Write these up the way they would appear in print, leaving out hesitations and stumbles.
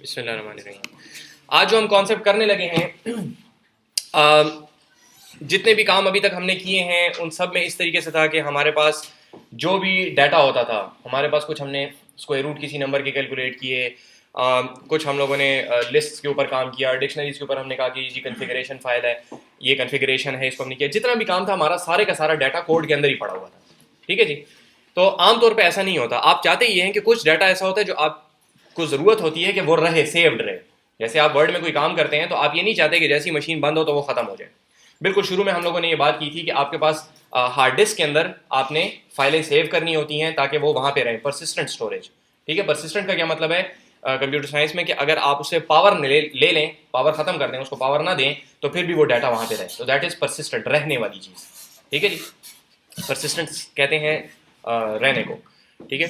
बिस्मिल्लाहिर्रहमानिर्रहीम। आज जो हम कॉन्सेप्ट करने लगे हैं जितने भी काम अभी तक हमने किए हैं उन सब में इस तरीके से था कि हमारे पास जो भी डाटा होता था, हमारे पास कुछ हमने स्क्वायर रूट किसी नंबर के कैलकुलेट किए, कुछ हम लोगों ने लिस्ट के ऊपर काम किया, डिक्शनरीज के ऊपर हमने कहा कि जी कन्फिगरेशन फाइल है, ये कन्फिगरेशन है, इसको हमने किया। जितना भी काम था हमारा सारे का सारा डाटा कोड के अंदर ही पड़ा हुआ था। ठीक है जी। तो आमतौर पर ऐसा नहीं होता। आप चाहते ये हैं कि कुछ डाटा ऐसा होता है जो आपको ज़रूरत होती है कि वो रहे, सेव्ड रहे। जैसे आप वर्ड में कोई काम करते हैं तो आप ये नहीं चाहते कि जैसी मशीन बंद हो तो वो ख़त्म हो जाए। बिल्कुल शुरू में हम लोगों ने ये बात की थी कि आपके पास हार्ड डिस्क के अंदर आपने फाइलें सेव करनी होती हैं ताकि वो वहाँ पे रहें, परसिस्टेंट स्टोरेज। ठीक है, परसिस्टेंट का क्या मतलब है कंप्यूटर साइंस में कि अगर आप उससे पावर ले लें, पावर ख़त्म कर दें, उसको पावर ना दें तो फिर भी वो डाटा वहाँ पे रहे, तो दैट इज़ परसिस्टेंट, रहने वाली चीज़। ठीक है जी, परसिस्टेंट कहते हैं रहने को। ठीक है,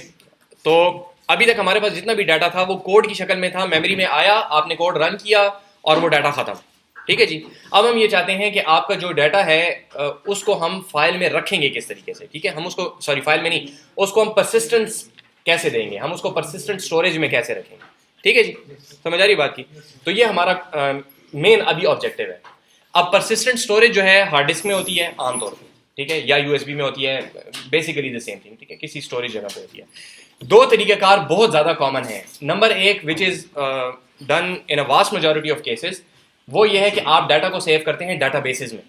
तो अभी तक हमारे पास जितना भी डाटा था वो कोड की शक्ल में था, मेमोरी में आया, आपने कोड रन किया और वो डाटा खत्म। ठीक है जी। अब हम ये चाहते हैं कि आपका जो डाटा है उसको हम फाइल में रखेंगे किस तरीके से। ठीक है, हम उसको फाइल में नहीं, उसको हम परसिस्टेंस कैसे देंगे, हम उसको परसिस्टेंट स्टोरेज में कैसे रखेंगे। ठीक है जी, समझ आ रही बात की। तो ये हमारा मेन अभी ऑब्जेक्टिव है। अब परसिस्टेंट स्टोरेज जो है हार्ड डिस्क में होती है आमतौर पर, ठीक है, या यूएसबी में होती है, बेसिकली द सेम थिंग। ठीक है, किसी स्टोरेज जगह पे होती है। दो तरीक़ेकार बहुत ज़्यादा कॉमन है। नंबर एक, which is done in a vast majority of cases, वो ये है कि आप डाटा को सेव करते हैं डाटा बेसिस में।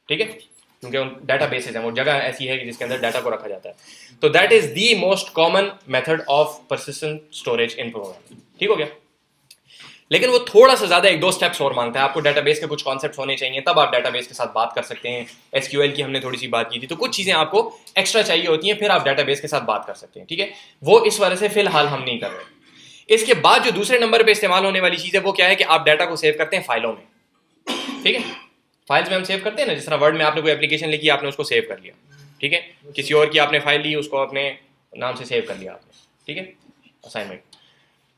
ठीक है, क्योंकि डाटा बेसिस है, वो जगह ऐसी है कि जिसके अंदर डाटा को रखा जाता है। तो that is the most common method of persistent storage in program. ठीक हो गया। लेकिन वो थोड़ा सा ज़्यादा एक दो स्टेप्स और मांगता है। आपको डाटाबेस के कुछ कॉन्सेप्ट्स होने चाहिए, तब आप डाटाबेस के साथ बात कर सकते हैं। एसक्यूएल की हमने थोड़ी सी बात की थी, तो कुछ चीज़ें आपको एक्स्ट्रा चाहिए होती हैं, फिर आप डाटाबेस के साथ बात कर सकते हैं। ठीक है, वो इस वजह से फिलहाल हम नहीं कर रहे। इसके बाद जो दूसरे नंबर पर इस्तेमाल होने वाली चीज़ है वो क्या है कि आप डाटा को सेव करते हैं फाइलों में। ठीक है, फाइल्स में हम सेव करते हैं ना, जिस तरह वर्ड में आपने कोई एप्लीकेशन लिखी, आपने उसको सेव कर लिया। ठीक है, किसी और की आपने फाइल ली, उसको अपने नाम से सेव कर लिया आपने। ठीक है, असाइनमेंट,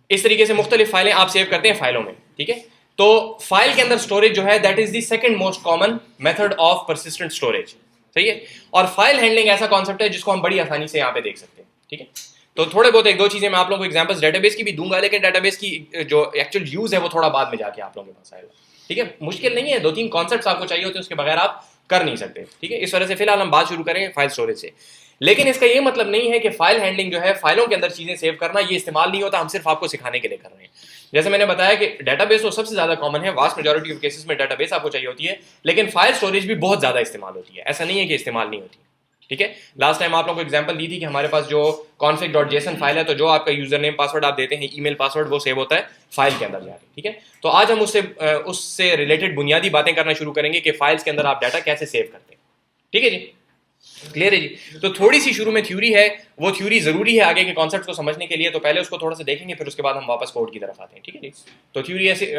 इस तरीके से मुख्तलिफ फाइलें आप सेव करते हैं फाइलों में। ठीक है, तो फाइल के अंदर स्टोरेज जो है that is the second most common method of persistent storage. सही है, और फाइल हैंडलिंग ऐसा कॉन्सेप्ट है जिसको हम बड़ी आसानी से यहाँ पे देख सकते हैं। ठीक है, तो थोड़े बहुत एक दो चीजें मैं आप लोगों को एग्जांपल्स डाटाबेस की भी दूंगा, लेकिन डाटाबेस की जो एक्चुअल यूज है वो थोड़ा बाद में जाके आप लोगों के पास आएगा। ठीक है, मुश्किल नहीं है, दो तीन कॉन्सेप्ट्स आपको चाहिए होते हैं, उसके बगैर आप कर नहीं सकते। ठीक है, इस वजह से फिलहाल हम बात शुरू करें फाइल स्टोरेज से। लेकिन इसका ये मतलब नहीं है कि फाइल हैंडलिंग जो है, फाइलों के अंदर चीजें सेव करना, ये इस्तेमाल नहीं होता, हम सिर्फ आपको सिखाने के लिए कर रहे हैं। जैसे मैंने बताया कि डाटाबेस तो सबसे ज्यादा कॉमन है, वास्ट मेजॉरिटी ऑफ केसेस में डाटाबेस आपको चाहिए होती है, लेकिन फाइल स्टोरेज भी बहुत ज्यादा इस्तेमाल होती है, ऐसा नहीं है कि इस्तेमाल नहीं होती है। ठीक है, लास्ट टाइम आप लोगों को एग्जांपल दी थी कि हमारे पास जो config.json फाइल है, तो जो आपका यूजर नेम पासवर्ड आप देते हैं, ईमेल पासवर्ड, वो सेव होता है फाइल के अंदर जाके। ठीक है, तो आज हम उससे रिलेटेड बुनियादी बातें करना शुरू करेंगे कि फाइल्स के अंदर आप डाटा कैसे सेव करते हैं। ठीक है जी, क्लियर है जी। तो थोड़ी सी शुरू में थ्योरी है, वो थ्योरी जरूरी है आगे के कॉन्सेप्ट को समझने के लिए, तो पहले उसको थोड़ा सा देखेंगे, फिर उसके बाद हम वापस कोड की तरफ आते हैं। ठीक है जी, तो थ्योरी ऐसे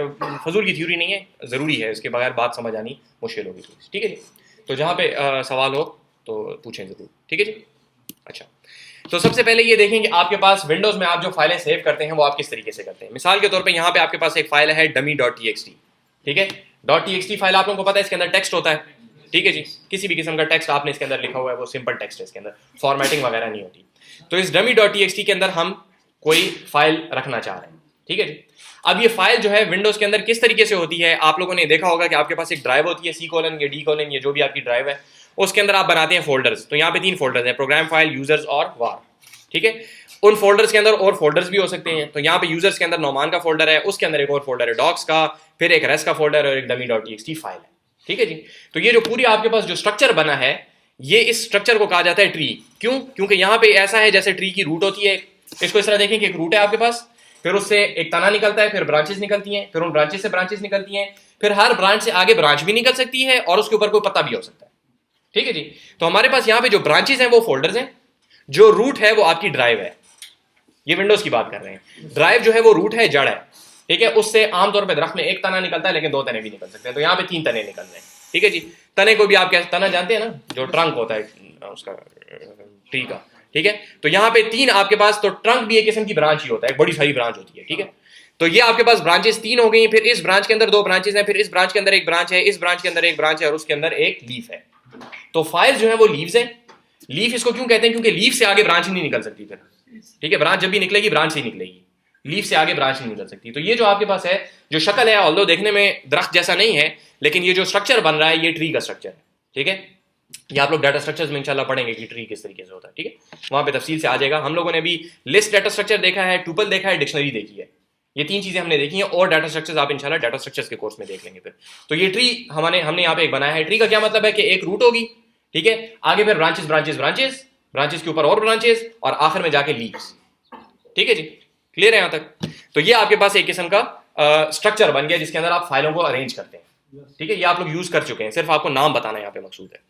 फजूल की थ्योरी नहीं है, जरूरी है, इसके बगैर बात समझ आनी मुश्किल होगी। ठीक है जी, तो जहाँ पे सवाल हो तो पूछें जरूर। ठीक है जी। अच्छा, तो सबसे पहले ये देखें कि आपके पास विंडोज में आप जो फाइलें सेव करते हैं वो आप किस तरीके से करते हैं। मिसाल के तौर पे यहाँ पे आपके पास एक फाइल है dummy.txt। ठीक है, .txt फाइल आप लोगों को पता है इसके अंदर टेक्स्ट होता है। ठीक है जी, किसी भी किस्म का टेक्स्ट आपने इसके अंदर लिखा हुआ है, वो सिंपल टेक्स्ट है, इसके अंदर फॉर्मेटिंग वगैरह नहीं होती। तो इस dummy.txt के अंदर हम कोई फाइल रखना चाह रहे हैं। ठीक है जी, अब ये फाइल जो है विंडोज के अंदर किस तरीके से होती है, आप लोगों ने देखा होगा कि आपके पास एक ड्राइव होती है, C:, या D:, या जो भी आपकी ड्राइव है, उसके अंदर आप बनाते हैं फोल्डर्स। तो यहाँ पे 3 फोल्डर्स हैं, प्रोग्राम फाइल, यूजर्स और वार। ठीक है, उन फोल्डर्स के अंदर और फोल्डर्स भी हो सकते हैं। तो यहाँ पे यूजर्स के अंदर नौमान का फोल्डर है, उसके अंदर एक और फोल्डर है डॉक्स का, फिर एक रेस्ट का फोल्डर और एक dummy.txt फाइल है। ठीक है जी, तो ये जो पूरी आपके पास जो स्ट्रक्चर बना है, ये इस स्ट्रक्चर को कहा जाता है ट्री। क्यों? क्योंकि यहाँ पे ऐसा है जैसे ट्री की रूट होती है। इसको इस तरह देखें कि एक रूट है आपके पास, फिर उससे एक तना निकलता है, फिर ब्रांचेस निकलती हैं, फिर उन ब्रांचेस से ब्रांचेस निकलती हैं, फिर हर ब्रांच से आगे ब्रांच भी निकल सकती है और उसके ऊपर कोई पत्ता भी हो सकता है। ठीक है जी, तो हमारे पास यहाँ पे जो ब्रांचेस हैं वो फोल्डर्स हैं, जो रूट है वो आपकी ड्राइव है। ये विंडोज की बात कर रहे हैं। ड्राइव जो है वो रूट है, जड़ है। ठीक है, उससे आमतौर पर दरख्त में एक तना निकलता है, लेकिन 2 तने भी निकल सकते हैं। तो यहाँ पे 3 तने निकल रहे हैं। ठीक है जी, तने को भी आप क्या तना जानते हैं ना, जो ट्रंक होता है उसका, ट्री का। ठीक है, तो यहाँ पे 3 आपके पास, तो ट्रंक भी एक किस्म की ब्रांच ही होता है, एक बड़ी सारी ब्रांच होती है। ठीक है, तो ये आपके पास ब्रांचेस 3 हो गई, फिर इस ब्रांच के अंदर 2 ब्रांचेस हैं, फिर इस ब्रांच के अंदर एक ब्रांच है, इस ब्रांच के अंदर एक ब्रांच है और उसके अंदर एक लीफ है। तो फाइल जो है वो लीव्स है। लीफ इसको क्यों कहते हैं? क्योंकि लीफ से आगे ब्रांच ही नहीं निकल सकती फिर। ठीक है, ब्रांच जब भी निकलेगी ब्रांच से ही निकलेगी। लीफ से आगे ब्रांच नहीं निकल सकती। तो ये जो आपके पास है जो शक्ल है, ऑल्दो देखने में दरख्त जैसा नहीं है, लेकिन ये जो स्ट्रक्चर बन रहा है ये ट्री का स्ट्रक्चर है। ठीक है, ये आप लोग डाटा स्ट्रक्चर्स में इंशाल्लाह पढ़ेंगे कि ट्री किस तरीके से होता है। ठीक है, वहां पे तफसील से आ जाएगा। हम लोगों ने अभी लिस्ट डाटा स्ट्रक्चर देखा है, टुपल देखा है, डिक्शनरी देखी है, ये 3 चीजें हमने देखी हैं। और डाटा स्ट्रक्चर्स आप इंशाल्लाह डाटा स्ट्रक्चर्स के कोर्स में देख लेंगे फिर। तो ये ट्री हमने यहाँ पे एक बनाया है। ट्री का क्या मतलब है कि एक रूट होगी, ठीक है, आगे फिर ब्रांचेस ब्रांचेस ब्रांचेस, ब्रांचेस के ऊपर और ब्रांचेस, और आखिर में जाके लीव्स। ठीक है जी, क्लियर है यहाँ तक? तो ये आपके पास एक किस्म का स्ट्रक्चर बन गया जिसके अंदर आप फाइलों को अरेंज करते हैं। ठीक है, ये आप लोग यूज कर चुके हैं, सिर्फ आपको नाम बताना यहाँ पे मकसूद है।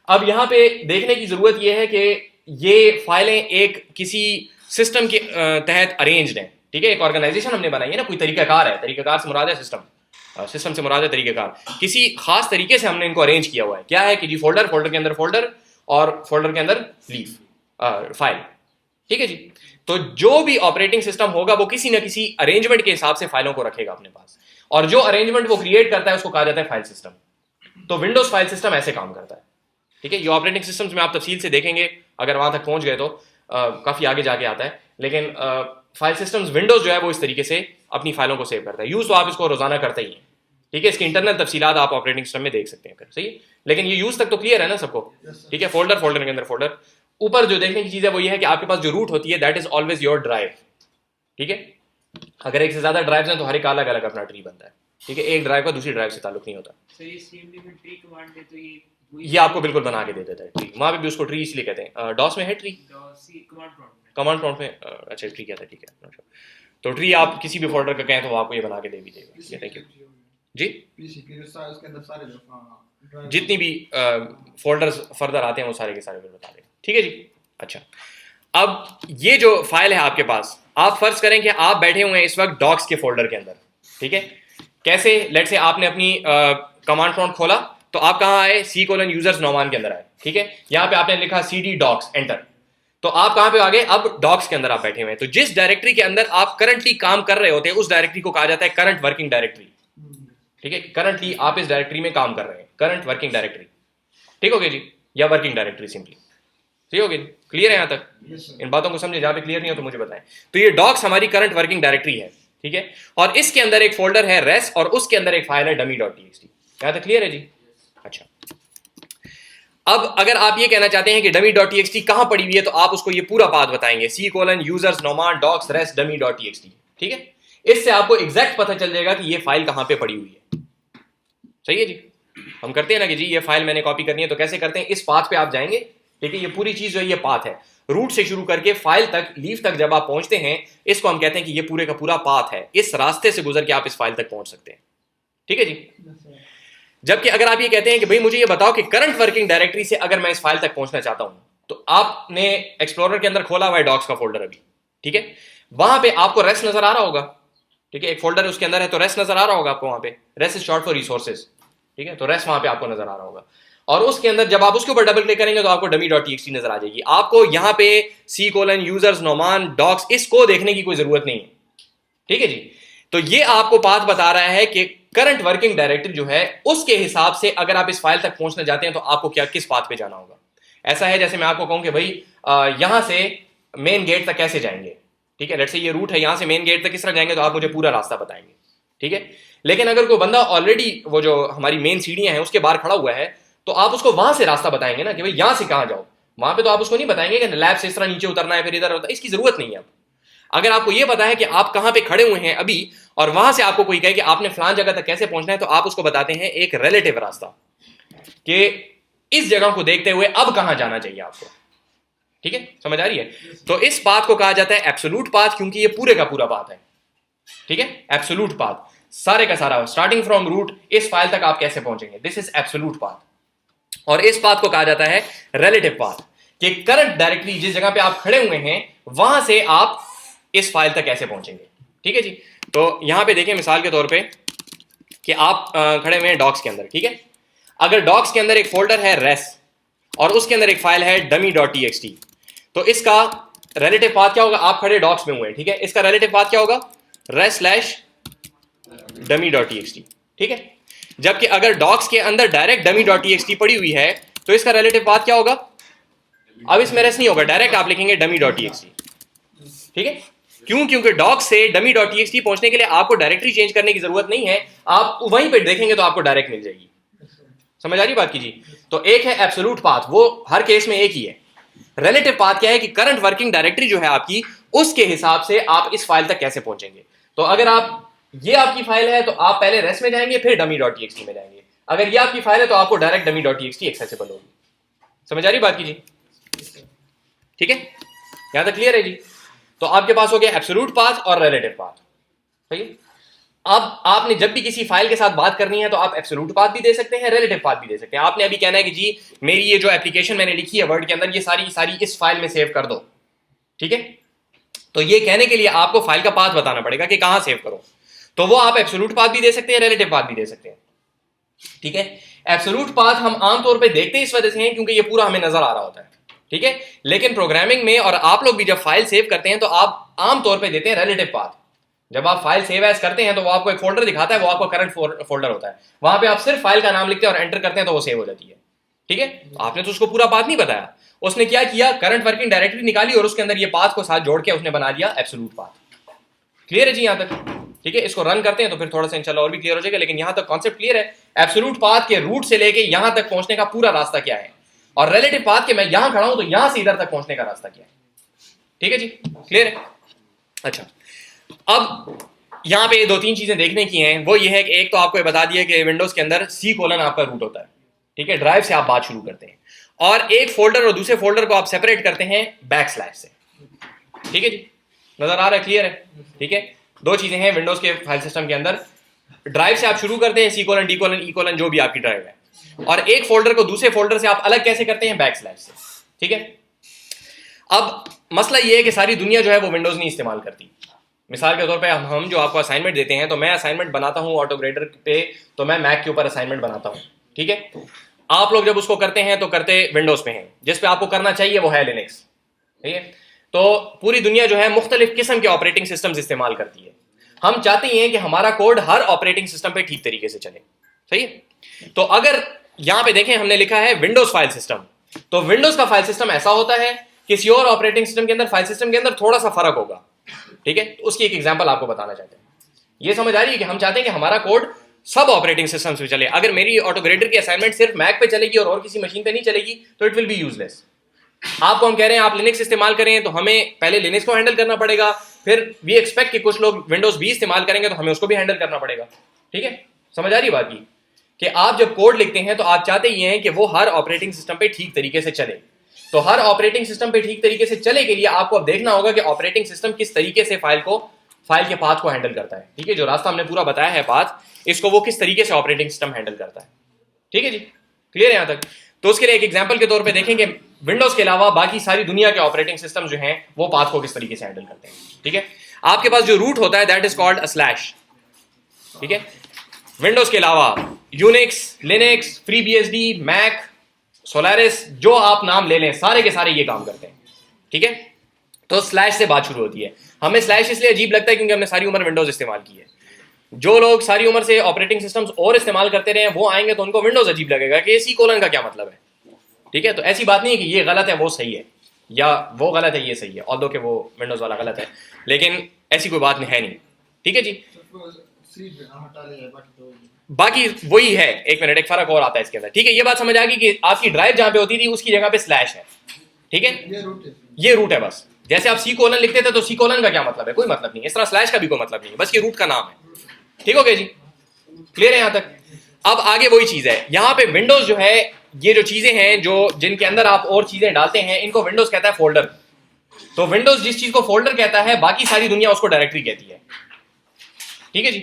अब यहाँ पे देखने की जरूरत यह है कि ये फाइलें एक किसी सिस्टम के तहत अरेंज्ड हैं। ठीक है, एक ऑर्गेनाइजेशन हमने बनाई है ना, कोई तरीकाकार है, तरीकाकार से मुराद है सिस्टम, सिस्टम से मुराद है तरीकाकार, किसी खास तरीके से हमने इनको अरेंज किया हुआ है। क्या है कि जी फोल्डर, फोल्डर के अंदर फोल्डर, और फोल्डर के अंदर लीफ फाइल। ठीक है जी, तो जो भी ऑपरेटिंग सिस्टम होगा वो किसी ना किसी अरेंजमेंट के हिसाब से फाइलों को रखेगा अपने पास, और जो अरेंजमेंट वो क्रिएट करता है उसको कहा जाता है फाइल सिस्टम। तो विंडोज फाइल सिस्टम ऐसे काम करता है। ठीक है, ये ऑपरेटिंग सिस्टम्स में आप तफसील से देखेंगे, अगर वहां तक पहुंच गए तो काफी आगे जाके आता है, लेकिन फाइल सिस्टम्स विंडोज जो है वो इस तरीके से अपनी फाइलों को सेव करता है। यूज तो आप इसको रोजाना करते ही हैं। ठीक है, इसकी इंटरनल तफसीलात आप ऑपरेटिंग सिस्टम में देख सकते हैं फिर, सही है, लेकिन ये यूज तक तो क्लियर है ना सबको? ठीक है, फोल्डर, फोल्डर के अंदर फोल्डर, ऊपर जो देखने की चीज है वो ये है कि आपके पास जो रूट होती है that is always your drive. ठीक है, अगर एक से ज्यादा ड्राइव्स हैं तो हर एक अलग अलग अपना ट्री बनता है। ठीक है, एक ड्राइव का दूसरी ड्राइव से ताल्लुक नहीं होता। ये आपको बिल्कुल बना के दे देता है ट्री। वहां पे भी उसको ट्री इसलिए कहते हैं। डॉस में है ट्री, कमांड प्रॉम्प्ट में अच्छा ट्री कहता है। ठीक है, तो ट्री आप किसी भी फोल्डर का कहें तो वो आपको ये बना के दे भी देगा। थैंक यू जी। जितनी भी फोल्डर्स फर्दर आते हैं वो सारे के सारे फिर बता देगा। ठीक है जी, अच्छा, अब ये जो फाइल है आपके पास, आप फर्ज करें कि आप बैठे हुए हैं इस वक्त डॉक्स के फोल्डर के अंदर। ठीक है, कैसे? लेट से आपने अपनी कमांड प्रॉम्प्ट खोला तो आप कहाँ आए? C:users नोमान के अंदर आए। ठीक है, यहाँ पे आपने लिखा cd docs एंटर, तो आप कहाँ पे आ गए? अब डॉक्स के अंदर आप बैठे हुए हैं। तो जिस डायरेक्टरी के अंदर आप करंटली काम कर रहे होते हैं उस डायरेक्टरी को कहा जाता है करंट वर्किंग डायरेक्टरी। ठीक है, करंटली आप इस डायरेक्टरी में काम कर रहे हैं, करंट वर्किंग डायरेक्टरी। ठीक हो गया जी, या वर्किंग डायरेक्टरी सिंपली। ठीक हो गया, क्लियर है यहाँ तक? इन बातों को समझे, जहाँ पे क्लियर नहीं हो तो मुझे बताएं। तो ये डॉक्स हमारी करंट वर्किंग डायरेक्टरी है। ठीक है, और इसके अंदर एक फोल्डर है रेस, और उसके अंदर एक फाइल है dummy.txt। यहाँ तक क्लियर है जी? अच्छा, अब अगर आप ये कहना चाहते हैं कि dummy.txt कहां पड़ी हुई है तो आप उसको ये पूरा पाथ बताएंगे, C:users noman docs res dummy.txt। ठीक है, इससे आपको एग्जैक्ट पता चल जाएगा कि ये फाइल कहां पे पड़ी हुई है। सही है जी? हम करते हैं ना कि जी ये फाइल मैंने कॉपी करनी है, तो कैसे करते हैं? इस पाथ पे आप जाएंगे। ठीक है, ये पूरी चीज जो है ये पाथ है, रूट से शुरू करके फाइल तक, लीफ तक जब आप पहुंचते हैं, इसको हम कहते हैं कि ये पूरे का पूरा पाथ है। इस रास्ते से गुजर के आप इस फाइल तक पहुंच सकते हैं। ठीक है जी? जबकि अगर आप ये कहते हैं कि भाई मुझे ये बताओ कि करंट वर्किंग डायरेक्टरी से अगर मैं इस फाइल तक पहुंचना चाहता हूं, तो आपने एक्सप्लोरर के अंदर खोला हुआ है डॉक्स का फोल्डर अभी। ठीक है, वहां पे आपको रेस नजर आ रहा होगा। ठीक है, एक फोल्डर उसके अंदर है तो रेस नजर आ रहा होगा आपको वहां पे। Res is short for resources. ठीक है, तो रेस वहां पे आपको नजर आ रहा होगा, और उसके अंदर जब आप उसके ऊपर डबल क्लिक करेंगे तो आपको dummy.txt नजर आ जाएगी। आपको यहाँ पे C:users noman docs इसको देखने की कोई जरूरत नहीं है। ठीक है जी, तो ये आपको पाथ बता रहा है कि करंट वर्किंग डायरेक्टरी जो है उसके हिसाब से अगर आप इस फाइल तक पहुंचना चाहते हैं तो आपको क्या, किस पाथ पे जाना होगा। ऐसा है जैसे मैं आपको कहूं कि भाई यहां से मेन गेट तक कैसे जाएंगे। ठीक है, लेट्स से ये रूट है, यहां से मेन गेट तक किस तरह जाएंगे, तो आप मुझे पूरा रास्ता बताएंगे। ठीक है, लेकिन अगर कोई बंदा ऑलरेडी वो जो हमारी मेन सीढ़ियां हैं उसके बाहर खड़ा हुआ है तो आप उसको वहां से रास्ता बताएंगे ना कि भाई यहां से कहां जाओ। वहां पे तो आप उसको नहीं बताएंगे कि लैब से इस तरह नीचे उतरना है फिर इधर होता है, इसकी जरूरत नहीं है। अब अगर आपको ये पता है कि आप कहां पे खड़े हुए हैं अभी, और वहां से आपको कोई कहे कि आपने फलान जगह तक कैसे पहुंचना है, तो आप उसको बताते हैं एक रिलेटिव रास्ता कि इस जगह को देखते हुए अब कहां जाना चाहिए आपको। ठीक है, समझ आ रही है? तो इस पाथ को कहा जाता है एब्सोल्यूट पाथ, क्योंकि ये पूरे का पूरा पाथ है। ठीक है, एब्सोल्यूट पाथ, सारे का सारा स्टार्टिंग फ्रॉम रूट इस फाइल तक आप कैसे पहुंचेंगे, दिस इज एब्सोल्यूट पाथ। और इस पाथ को कहा जाता है रिलेटिव पाथ, कि करंट डायरेक्टली जिस जगह पे आप खड़े हुए हैं वहां से आप इस फाइल तक कैसे पहुंचेंगे। ठीक है जी, तो यहां पे देखें मिसाल के तौर पे कि आप खड़े हुए हैं डॉक्स के अंदर। ठीक है, अगर डॉक्स के अंदर एक फोल्डर है रेस और उसके अंदर एक फाइल है dummy.txt, तो इसका रिलेटिव पाथ क्या होगा? आप खड़े डॉक्स में हुए हैं, ठीक है, इसका रिलेटिव पाथ क्या होगा? res/dummy.txt। ठीक है, जबकि अगर डॉक्स के अंदर डायरेक्ट dummy.txt पड़ी हुई है तो इसका रिलेटिव पाथ क्या होगा? अब इसमें रेस नहीं होगा, डायरेक्ट आप लिखेंगे dummy.txt। ठीक है, क्यों? क्योंकि डॉक से dummy.txt पहुंचने के लिए आपको डायरेक्टरी चेंज करने की जरूरत नहीं है, आप वहीं पे देखेंगे तो आपको डायरेक्ट मिल जाएगी। समझ आ रही बात की जी? तो एक है एब्सोल्यूट पाथ, वो हर केस में एक ही है। रिलेटिव पाथ क्या है कि करंट वर्किंग डायरेक्टरी जो है आपकी, उसके हिसाब से आप इस फाइल तक कैसे पहुंचेंगे। तो अगर आप, ये आपकी फाइल है तो आप पहले रेस्ट में जाएंगे, फिर dummy.txt में जाएंगे। अगर ये आपकी फाइल है तो आपको डायरेक्ट dummy.txt एक्सेसिबल होगी। समझ आ रही बात की जी? ठीक है, यहां तक क्लियर है जी? तो आपके पास हो गया एब्सोल्यूट पाथ और रिलेटिव पाथ। सही है। अब आपने जब भी किसी फाइल के साथ बात करनी है तो आप एब्सोल्यूट पाथ भी दे सकते हैं, रिलेटिव पाथ भी दे सकते हैं। आपने अभी कहना है कि जी मेरी ये जो एप्लीकेशन मैंने लिखी है वर्ड के अंदर, ये सारी इस फाइल में सेव कर दो। ठीक है, तो ये कहने के लिए आपको फाइल का पाथ बताना पड़ेगा कि कहां सेव करो। तो वो आप एब्सोल्यूट पाथ भी दे सकते हैं, रिलेटिव पाथ भी दे सकते हैं। ठीक है, एब्सोल्यूट पाथ हम आमतौर पर देखते इस वजह से हैं क्योंकि ये पूरा हमें नजर आ रहा होता है। ठीक है, लेकिन प्रोग्रामिंग में और आप लोग भी जब फाइल सेव करते हैं तो आप आमतौर पर देते हैं रिलेटिव पाथ। जब आप फाइल सेव एज करते हैं तो वो आपको एक फोल्डर दिखाता है, वो आपका करंट फोल्डर होता है, वहां पे आप सिर्फ फाइल का नाम लिखते हैं और एंटर करते हैं तो वो सेव हो जाती है। ठीक है, आपने तो उसको पूरा पाथ नहीं बताया, उसने क्या किया, करंट वर्किंग डायरेक्टरी निकाली और उसके अंदर ये पाथ को साथ जोड़ के उसने बना दिया एब्सोल्यूट पाथ। क्लियर है जी यहां तक? ठीक है, इसको रन करते हैं तो फिर थोड़ा सा इंशाल्लाह और भी क्लियर हो जाएगा, लेकिन यहां तक कॉन्सेप्ट क्लियर है। एब्सोल्यूट पाथ के रूट से लेके यहां तक पहुंचने का पूरा रास्ता क्या है, और रिलेटिव पाथ के मैं यहां खड़ा हूं तो यहां से इधर तक पहुंचने का रास्ता क्या है। ठीक है जी, क्लियर है? अच्छा, अब यहां पे दो तीन चीजें देखने की हैं। वो ये है कि एक तो आपको ये बता दिया कि विंडोज के अंदर C: आपका रूट होता है। ठीक है, ड्राइव से आप बात शुरू करते हैं और एक फोल्डर और दूसरे फोल्डर को आप सेपरेट करते हैं बैकस्लैश से। ठीक है जी, नजर आ रहा है? क्लियर है? ठीक है, दो चीजें हैं विंडोज के फाइल सिस्टम के अंदर। ड्राइव से आप शुरू करते हैं C: D: E: जो भी आपकी ड्राइव है, और एक फोल्डर को दूसरे फोल्डर से आप अलग कैसे करते हैं, बैकस्लैश से। ठीक है, अब मसला ये है कि सारी दुनिया जो है वो विंडोज नहीं इस्तेमाल करती। मिसाल के तौर पे हम जो आपको असाइनमेंट देते हैं, तो मैं असाइनमेंट बनाता हूं ऑटोग्रेडर पे, तो मैं मैक के ऊपर असाइनमेंट बनाता हूं। ठीक है, आप लोग जब उसको करते हैं तो करते विंडोज पे हैं, जिस पे आपको करना चाहिए वो है लिनक्स। ठीक है, तो पूरी दुनिया जो है मुख्तलिफ किस्म के ऑपरेटिंग सिस्टम्स इस्तेमाल करती है। हम चाहते हैं कि हमारा कोड हर ऑपरेटिंग सिस्टम पे ठीक तरीके से चले। सही है, तो अगर यहां पे देखें हमने लिखा है विंडोज फाइल सिस्टम, तो विंडोज का फाइल सिस्टम ऐसा होता है, किसी और ऑपरेटिंग सिस्टम के अंदर फाइल सिस्टम के अंदर थोड़ा सा फर्क होगा। ठीक है, तो उसकी एक एग्जांपल आपको बताना चाहते हैं। ये समझ आ रही है कि हम चाहते हैं कि हमारा कोड सब ऑपरेटिंग सिस्टम्स पे चले। अगर मेरी ऑटोग्रेडर की असाइनमेंट सिर्फ मैक पे चलेगी और किसी मशीन पे नहीं चलेगी तो इट विल बी यूजलेस। आपको हम कह रहे हैं आप लिनक्स इस्तेमाल करें, तो हमें पहले लिनक्स को हैंडल करना पड़ेगा, फिर वी एक्सपेक्ट कि कुछ लोग विंडोज भी इस्तेमाल करेंगे तो हमें उसको भी हैंडल करना पड़ेगा। ठीक है, समझ आ रही बात की कि आप जब कोड लिखते हैं तो आप चाहते ये हैं कि वो हर ऑपरेटिंग सिस्टम पे ठीक तरीके से चले। तो हर ऑपरेटिंग सिस्टम पे ठीक तरीके से चले के लिए आपको अब देखना होगा कि ऑपरेटिंग सिस्टम किस तरीके से फाइल के पाथ को हैंडल करता है। ठीक है, जो रास्ता हमने पूरा बताया है पाथ, इसको वो किस तरीके से ऑपरेटिंग सिस्टम हैंडल करता है। ठीक है जी, क्लियर है यहां तक? तो उसके लिए एक एग्जांपल के तौर पे देखेंगे विंडोज के अलावा बाकी सारी दुनिया के ऑपरेटिंग सिस्टम जो हैं वो पाथ को किस तरीके से हैंडल करते हैं। ठीक है, आपके पास जो रूट होता है that is called a slash. ठीक है, विंडोज के अलावा Unix, Linux, FreeBSD, Mac, Solaris, जो आप नाम ले लें सारे के सारे ये काम करते हैं। ठीक है, तो स्लैश से बात शुरू होती है। हमें स्लैश इसलिए अजीब लगता है क्योंकि हमने सारी उम्र विंडोज इस्तेमाल की है। जो लोग सारी उम्र से ऑपरेटिंग सिस्टम्स और इस्तेमाल करते रहे वो आएंगे तो उनको विंडोज अजीब लगेगा कि C: का क्या मतलब है। ठीक है, तो ऐसी बात नहीं है कि ये गलत है वो सही है, या वो गलत है ये सही है, ऑल्दो कि वो विंडोज वाला गलत है, लेकिन ऐसी कोई बात है नहीं। ठीक है जी, बाकी वही है। एक मिनट, एक फर्क और आता है इसके अंदर। ठीक है, ये बात समझ आ गई कि आपकी ड्राइव जहां पे होती थी उसकी जगह पे स्लैश है। ठीक है, ये रूट है बस। जैसे आप C: लिखते थे तो C: का क्या मतलब है, कोई मतलब नहीं। इस तरह स्लैश का भी कोई मतलब नहीं है, बस ये रूट का नाम है। ठीक हो गया जी, क्लियर है यहां तक? अब आगे वही चीज है, यहां पे विंडोज जो है, ये जो चीजें हैं जो जिनके अंदर आप और चीजें डालते हैं, इनको विंडोज कहता है फोल्डर। तो विंडोज जिस चीज को फोल्डर कहता है बाकी सारी दुनिया उसको डायरेक्टरी कहती है। ठीक है जी,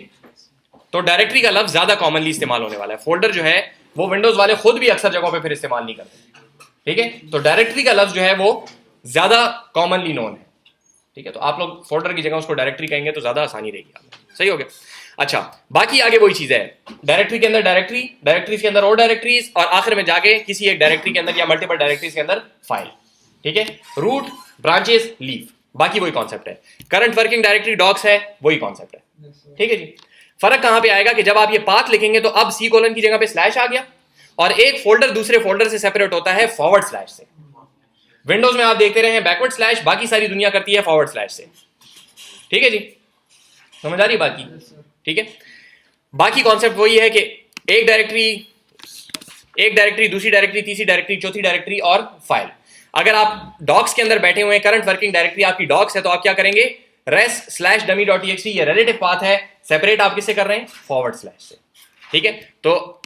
तो डायरेक्टरी का लफ्ज ज्यादा कॉमनली इस्तेमाल होने वाला है। फोल्डर जो है वो विंडोज वाले खुद भी अक्सर जगहों पे फिर इस्तेमाल नहीं करते। ठीक है, तो डायरेक्टरी का लफ्ज जो है वो ज्यादा कॉमनली नोन है। ठीक है, तो आप लोग फोल्डर की जगह उसको डायरेक्टरी कहेंगे तो ज्यादा आसानी रहेगी आपको। सही हो गया? अच्छा, बाकी आगे वही चीज है, डायरेक्टरी के अंदर डायरेक्टरी, डायरेक्टरीज के अंदर और डायरेक्टरीज, और आखिर में जाके किसी एक डायरेक्टरी के अंदर या मल्टीपल डायरेक्टरीज के अंदर फाइल। ठीक है, रूट, ब्रांचेस, लीफ, बाकी वही कॉन्सेप्ट है। करंट वर्किंग डायरेक्टरी डॉक्स है, वही कॉन्सेप्ट है। ठीक है जी, फर्क कहां पे आएगा कि जब आप ये पाथ लिखेंगे तो अब C: की जगह पे स्लैश आ गया और एक फोल्डर दूसरे फोल्डर से सेपरेट होता है फॉरवर्ड स्लैश से। विंडोज में आप देखते रहे हैं बैकवर्ड स्लैश, बाकी सारी दुनिया करती है फॉरवर्ड स्लैश से। ठीक है जी, समझ आ रही बात की? ठीक है, बाकी कॉन्सेप्ट वही है कि एक डायरेक्टरी, दूसरी डायरेक्टरी, तीसरी डायरेक्टरी, चौथी डायरेक्टरी और फाइल। अगर आप डॉक्स के अंदर बैठे हुए हैं, करंट वर्किंग डायरेक्टरी आपकी डॉक्स है, तो आप क्या करेंगे, res/dummy.txt, ये रिलेटिव पाथ है, सेपरेट आप किससे कर रहे हैं, फॉरवर्ड स्लैश से। ठीक है, तो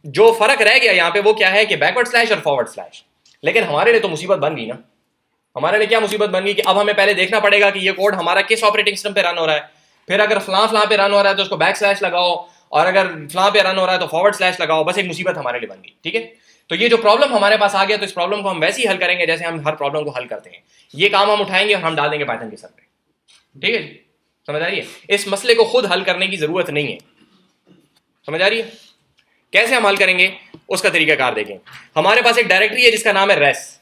जो फर्क रह गया यहां पे वो क्या है कि बैकवर्ड स्लैश और फॉरवर्ड स्लैश। लेकिन हमारे लिए तो मुसीबत बन गई ना, हमारे लिए क्या मुसीबत बन गई कि अब हमें पहले देखना पड़ेगा कि ये कोड हमारा किस ऑपरेटिंग सिस्टम पे रन हो रहा है, फिर अगर फलां पे रन हो रहा है तो उसको बैक स्लैश लगाओ, और अगर फलां पे रन हो रहा है तो फॉरवर्ड स्लैश लगाओ। बस एक मुसीबत हमारे लिए बन गई। ठीक है, तो ये जो प्रॉब्लम हमारे पास आ गया, तो इस प्रॉब्लम को हम वैसे ही हल करेंगे जैसे हम हर प्रॉब्लम को हल करते हैं। ये काम हम उठाएंगे और हम डाल देंगे पाइथन के सर पे। ठीक है, समझ आ रही है? इस मसले को खुद हल करने की जरूरत नहीं है, समझ आ रही है? कैसे हम हल करेंगे उसका तरीकाकार देखें। हमारे पास एक डायरेक्टरी है जिसका नाम है रेस।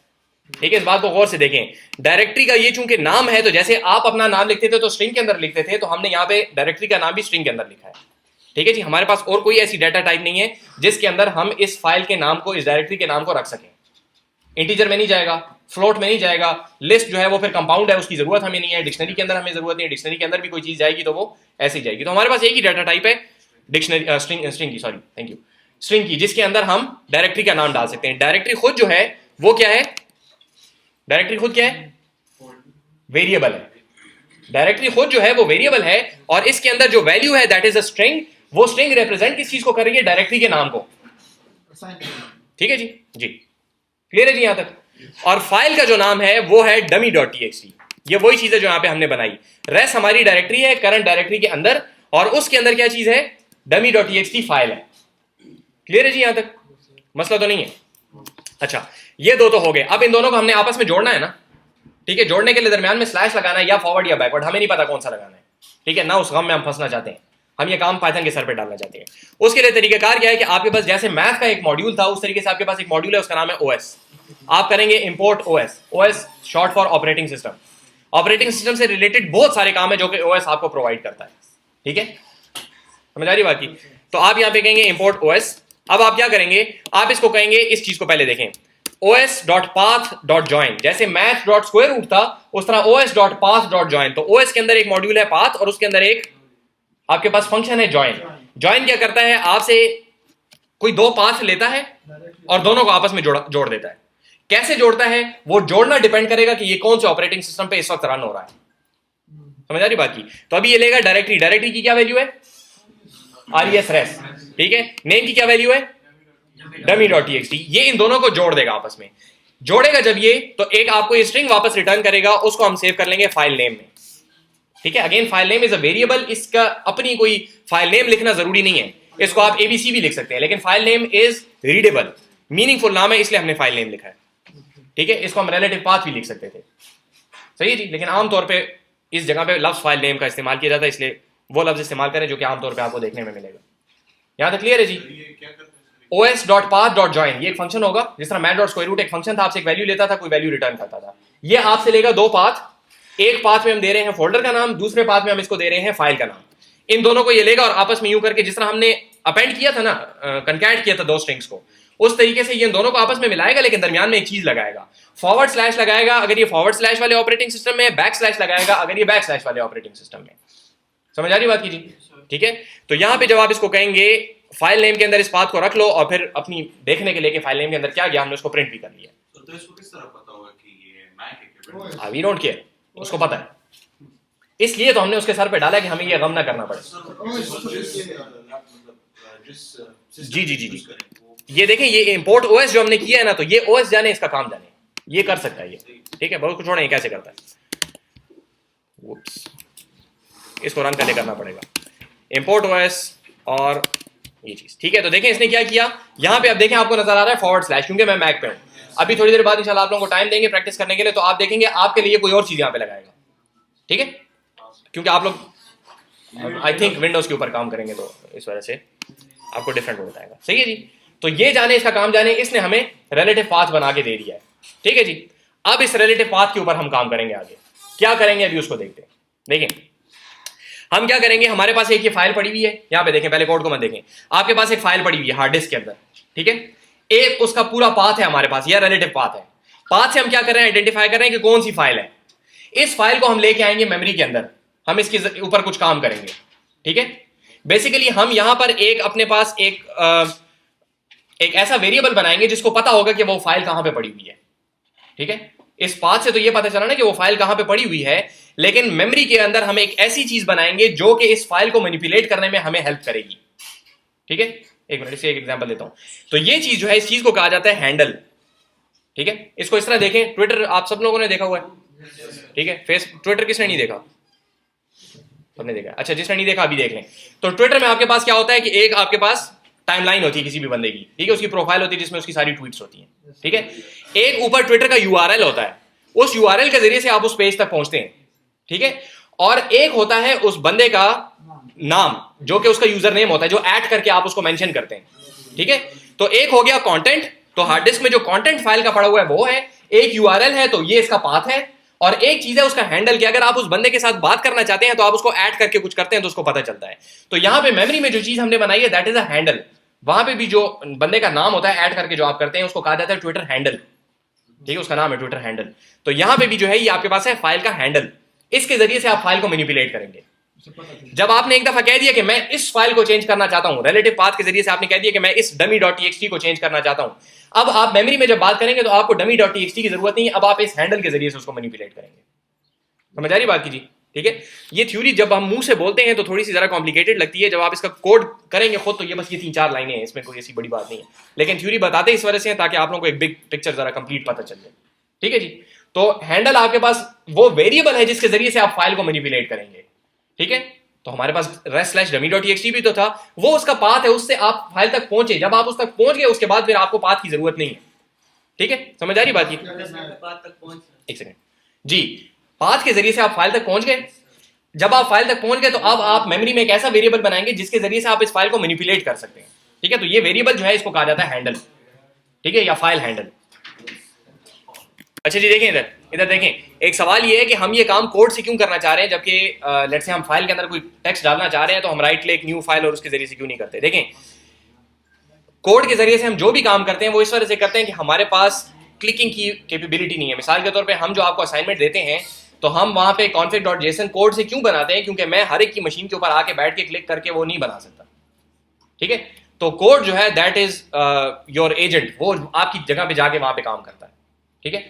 ठीक है, इस बात को गौर से देखें। डायरेक्टरी का ये चूंकि नाम है, तो जैसे आप अपना नाम लिखते थे तो स्ट्रिंग के अंदर लिखते थे, तो हमने यहाँ पे डायरेक्टरी का नाम भी स्ट्रिंग के अंदर लिखा है। ठीक है जी, हमारे पास और कोई ऐसी डाटा टाइप नहीं है जिसके अंदर हम इस फाइल के नाम को, इस डायरेक्टरी के नाम को रख सकें। इंटीजर में नहीं जाएगा, फ्लोट में नहीं जाएगा, लिस्ट जो है वो फिर कंपाउंड है, उसकी जरूरत हमें नहीं है, डिक्शनरी के अंदर हमें जरूरत नहीं है, डिक्शनरी के अंदर भी कोई चीज जाएगी तो वो ऐसे ही जाएगी। तो हमारे पास एक ही डाटा टाइप है डिक्शनरी, स्ट्रिंग की, सॉरी थैंक यू, स्ट्रिंग की, जिसके अंदर हम डायरेक्टरी का नाम डाल सकते हैं। डायरेक्टरी खुद जो है वो क्या है, डायरेक्टरी खुद क्या है, वेरिएबल है। डायरेक्टरी खुद जो है वो वेरिएबल है, और इसके अंदर जो वैल्यू है दैट इज अ स्ट्रिंग, वो स्ट्रिंग रिप्रेजेंट किस चीज को कर रही है, डायरेक्टरी के नाम को। ठीक है जी, जी क्लियर है जी यहां तक? और फाइल का जो नाम है वो है dummy.txt। ये वही चीज है जो यहां पे हमने बनाई। रेस हमारी डायरेक्टरी है करंट डायरेक्टरी के अंदर, और उसके अंदर क्या चीज है, dummy.txt फाइल है। क्लियर है जी यहां तक? मसला तो नहीं है? अच्छा, ये दो तो हो गए। अब इन दोनों को हमने आपस में जोड़ना है ना। ठीक है, जोड़ने के लिए दरमियान में स्लैश लगाना है, या फॉरवर्ड या बैकवर्ड, हमें नहीं पता कौन सा लगाना है। ठीक है ना, उस गम में हम फंसना चाहते हैं, हम ये काम पाइथन के सर पे डालना चाहते हैं। उसके लिए तरीकाकार क्या है कि आपके पास जैसे मैथ का एक मॉड्यूल था, उस तरीके से आपके पास एक मॉड्यूल है, उसका नाम है ओएस। आप करेंगे import OS. OS short for operating system. Operating system से रिलेटेड बहुत सारे काम है जो कि ओएस आपको प्रोवाइड करता है। ठीक है, समझ आ रही बात की? तो आप यहाँ पे कहेंगे इंपोर्ट ओएस। अब आप क्या करेंगे, आप इसको कहेंगे, इस चीज को पहले देखें, os.path.join। जैसे math.square root था, उस तरह os.path.join। तो os के अंदर एक मॉड्यूल है पाथ, और उसके अंदर एक आपके पास फंक्शन है ज्वाइन। ज्वाइन क्या करता है, आपसे कोई दो पाथ लेता है और दोनों को आपस में जोड़ देता है। कैसे जोड़ता है, वो जोड़ना डिपेंड करेगा कि ये कौन से ऑपरेटिंग सिस्टम पे इस वक्त रन हो रहा है। समझ आ रही बात की? तो अभी ये लेगा डायरेक्टरी, डायरेक्टरी की क्या वैल्यू है, res। ठीक है, नेम की क्या वैल्यू है, dummy.txt। ये इन दोनों को जोड़ देगा आपस में। जोड़ेगा जब ये, तो एक आपको ये स्ट्रिंग वापस रिटर्न करेगा, उसको हम सेव कर लेंगे फाइल नेम में। ठीक है, again file name is a variable, इसका अपनी कोई फाइल नेम लिखना जरूरी नहीं है, इसको आप एबीसी भी लिख सकते हैं, लेकिन file name is readable, meaningful नाम है, इसलिए हमने फाइल नेम लिखा है। ठीक है, इसको हम रिलेटिव पाथ भी लिख सकते थे, सही है जी, लेकिन आमतौर पे इस जगह पे लफ्ज फाइल नेम का इस्तेमाल किया जाता है, इसलिए वो लफ्ज इस्तेमाल करें जो कि आमतौर पर आपको देखने में मिलेगा। यहां तक क्लियर है जी? os.path.join ये एक फंक्शन होगा, जिस तरह math.square एक फंक्शन था, आपसे एक वैल्यू लेता था, कोई वैल्यू रिटर्न करता था। ये आपसे लेगा दो पाथ, एक पाथ में हम दे रहे हैं फोल्डर का नाम, दूसरे पाथ में हम इसको दे रहे हैं फाइल का नाम। इन दोनों को ये लेगा और आपस में यूं करके, जिस तरह हमने अपेंड किया था ना, कंकैट किया था दो स्ट्रिंग्स को, उस तरीके से ये इन दोनों को आपस में मिलाएगा, लेकिन दरमियान में एक चीज लगाएगा, फॉरवर्ड स्लैश लगाएगा अगर ये फॉरवर्ड स्लैश वाले ऑपरेटिंग सिस्टम में, बैक स्लैश लगाएगा अगर ये बैक स्लैश वाले ऑपरेटिंग सिस्टम में। समझ आ रही बात की जी? ठीक है, तो यहां पे जब आप इसको कहेंगे फाइल नेम के अंदर इस पाथ को रख लो, और फिर अपनी देखने के लिए कि फाइल नेम के अंदर क्या गया, हमने उसको प्रिंट भी कर लिया। तो इसको किस तरह पता होगा कि ये मैक है? वी डोंट केयर, उसको पता है, इसलिए तो हमने उसके सर पे डाला है कि हमें ये गम ना करना पड़े। जी जी जी जी, ये देखें, ये इंपोर्ट ओएस जो हमने किया है ना, तो ये ओएस जाने, इसका काम जाने, ये कर सकता है ये। ठीक है, बहुत कुछ छोड़े कैसे करता है, इसको रन करके करना पड़ेगा, इंपोर्ट ओएस और ये चीज। ठीक है, तो देखें इसने क्या किया, यहां पे अब देखें आपको नजर आ रहा है फॉरवर्ड स्लैश, क्योंकि मैं मैक पे हूं। अभी थोड़ी देर बाद इंशाल्लाह आप लोगों को टाइम देंगे प्रैक्टिस करने के लिए, तो आप देखेंगे आपके लिए कोई और चीज यहां पे लगाएगा। ठीक है, क्योंकि आप लोग आई थिंक विंडोज के ऊपर काम करेंगे, तो इस वजह से आपको डिफरेंट हो बताएगा। सही है जी, तो ये जाने, इसका काम जाने, इसने हमें रिलेटिव पाथ बना के दे दिया है। ठीक है जी, अब इस रिलेटिव पाथ के ऊपर हम काम करेंगे आगे। क्या करेंगे अभी उसको देखते हैं। देखें हम क्या करेंगे, हमारे पास एक ये फाइल पड़ी हुई है, यहां पे देखें, पहले कोड को मत देखें, आपके पास एक फाइल पड़ी हुई है हार्ड डिस्क के अंदर। ठीक है, एक उसका पूरा पाथ है हमारे पास, यह रिलेटिव पाथ है। पाथ से हम क्या कर रहे हैं, आइडेंटिफाई कर रहे हैं कि कौन सी फाइल है। इस फाइल को हम लेके आएंगे मेमोरी के अंदर, हम इसके ऊपर कुछ काम करेंगे, ठीक है। बेसिकली हम यहां पर एक अपने पास एक ऐसा वेरिएबल बनाएंगे जिसको पता होगा कि वो फाइल कहां पे पड़ी हुई है, ठीक है। इस पाथ से तो ये पता चला ना कि वो फाइल कहां पे पड़ी हुई है, लेकिन मेमोरी के अंदर हम एक ऐसी चीज बनाएंगे जो कि इस फाइल को मैनिपुलेट करने में हमें हेल्प करेगी, ठीक है। एक मिनट से एक एग्जांपल देता हूं। तो ये चीज जो है, इस चीज को कहा जाता है हैंडल, ठीक है। इसको इस तरह देखें, ट्विटर आप सब लोगों ने देखा हुआ है, ठीक है। ट्विटर किसने नहीं देखा? सबने देखा। अच्छा, जिसने नहीं देखा अभी देख लें। तो ट्विटर में आपके पास क्या होता है कि एक आपके पास टाइमलाइन होती है किसी भी बंदे की, ठीक है। उसकी प्रोफाइल होती है जिसमें उसकी सारी ट्वीट्स होती हैं, ठीक है। एक ऊपर ट्विटर का यूआरएल होता है, उस यूआरएल के जरिए से आप उस पेज तक पहुंचते हैं, ठीक है। और एक होता है उस बंदे का नाम जो कि उसका यूजर नेम होता है, जो ऐड करके आप उसको मेंशन करते हैं, ठीक है। तो एक हो गया कंटेंट, तो हार्ड डिस्क में जो कंटेंट फाइल का पड़ा हुआ है वो है। एक यूआरएल है, तो ये इसका पाथ है। और एक चीज है उसका हैंडल, कि अगर आप उस बंदे के साथ बात करना चाहते हैं तो आप उसको ऐड करके कुछ करते हैं तो उसको पता चलता है। तो यहां पे मेमोरी में जो चीज हमने बनाई है दैट इज अ हैंडल। वहां पे भी जो बंदे का नाम होता है ऐड करके जो आप करते हैं उसको कहा जाता है ट्विटर हैंडल, ठीक है। उसका नाम है ट्विटर हैंडल। तो यहां पे भी जो है ये आपके पास है फाइल का हैंडल। इसके जरिए से आप फाइल को मैनिपुलेट करेंगे। जब आपने एक दफा कह दिया कि मैं इस फाइल को चेंज करना चाहता हूं, रिलेटिव पाथ के जरिए से आपने कह दिया कि मैं इस dummy.txt को चेंज करना चाहता हूं, अब आप मेमोरी में जब बात करेंगे तो आपको dummy.txt की जरूरत नहीं है। अब आप इस हैंडल के जरिए से उसको मैनिपुलेट करेंगे। समझ आ रही बात की जी, ठीक है। ये थ्योरी जब हम मुंह से बोलते हैं तो थोड़ी सी जरा कॉम्प्लिकेटेड लगती है, जब आप इसका कोड करेंगे खुद तो ये बस ये 3-4 लाइनें हैं, इसमें कोई ऐसी बड़ी बात नहीं है। लेकिन थ्योरी बताते इस वजह से ताकि आप लोगों को एक बिग पिक्चर जरा कंप्लीट पता चल जाए, ठीक है जी। तो हैंडल आपके पास वो वेरिएबल है जिसके जरिए से आप फाइल को मैनिपुलेट करेंगे, ठीक है। तो हमारे पास rest/dummy.txt भी तो था, वो उसका पाथ है, उससे आप फाइल तक पहुंचे। जब आप उस तक पहुंच गए उसके बाद फिर आपको पाथ की जरूरत नहीं है, ठीक है। समझ आ रही बात की? एक सेकंड जी। पाथ के जरिए से आप फाइल तक पहुंच गए। जब आप फाइल तक पहुंच गए तो अब आप मेमोरी में एक ऐसा वेरिएबल बनाएंगे जिसके जरिए से आप इस फाइल को मैनिपुलेट कर सकते हैं, ठीक है। तो ये वेरिएबल जो है इसको कहा जाता है हैंडल, ठीक है, या फाइल हैंडल। अच्छा जी, देखें इधर देखें। एक सवाल ये है कि हम ये काम कोड से क्यों करना चाह रहे हैं, जबकि लेट्स से हम फाइल के अंदर कोई टेक्स्ट डालना चाह रहे हैं तो हम राइट क्लिक न्यू फाइल और उसके जरिए से क्यों नहीं करते। देखें, कोड के जरिए से हम जो भी काम करते हैं वो इस वजह से करते हैं कि हमारे पास क्लिकिंग की कैपेबिलिटी नहीं है। मिसाल के तौर पे हम जो आपको असाइनमेंट देते हैं तो हम वहां पे config.json कोड से क्यों बनाते हैं, क्योंकि मैं हर एक की मशीन के ऊपर आके बैठ के क्लिक करके वो नहीं बना सकता, ठीक है। तो कोड जो है दैट इज योर एजेंट, वो आपकी जगह पे जाके वहां पे काम करता है, ठीक है।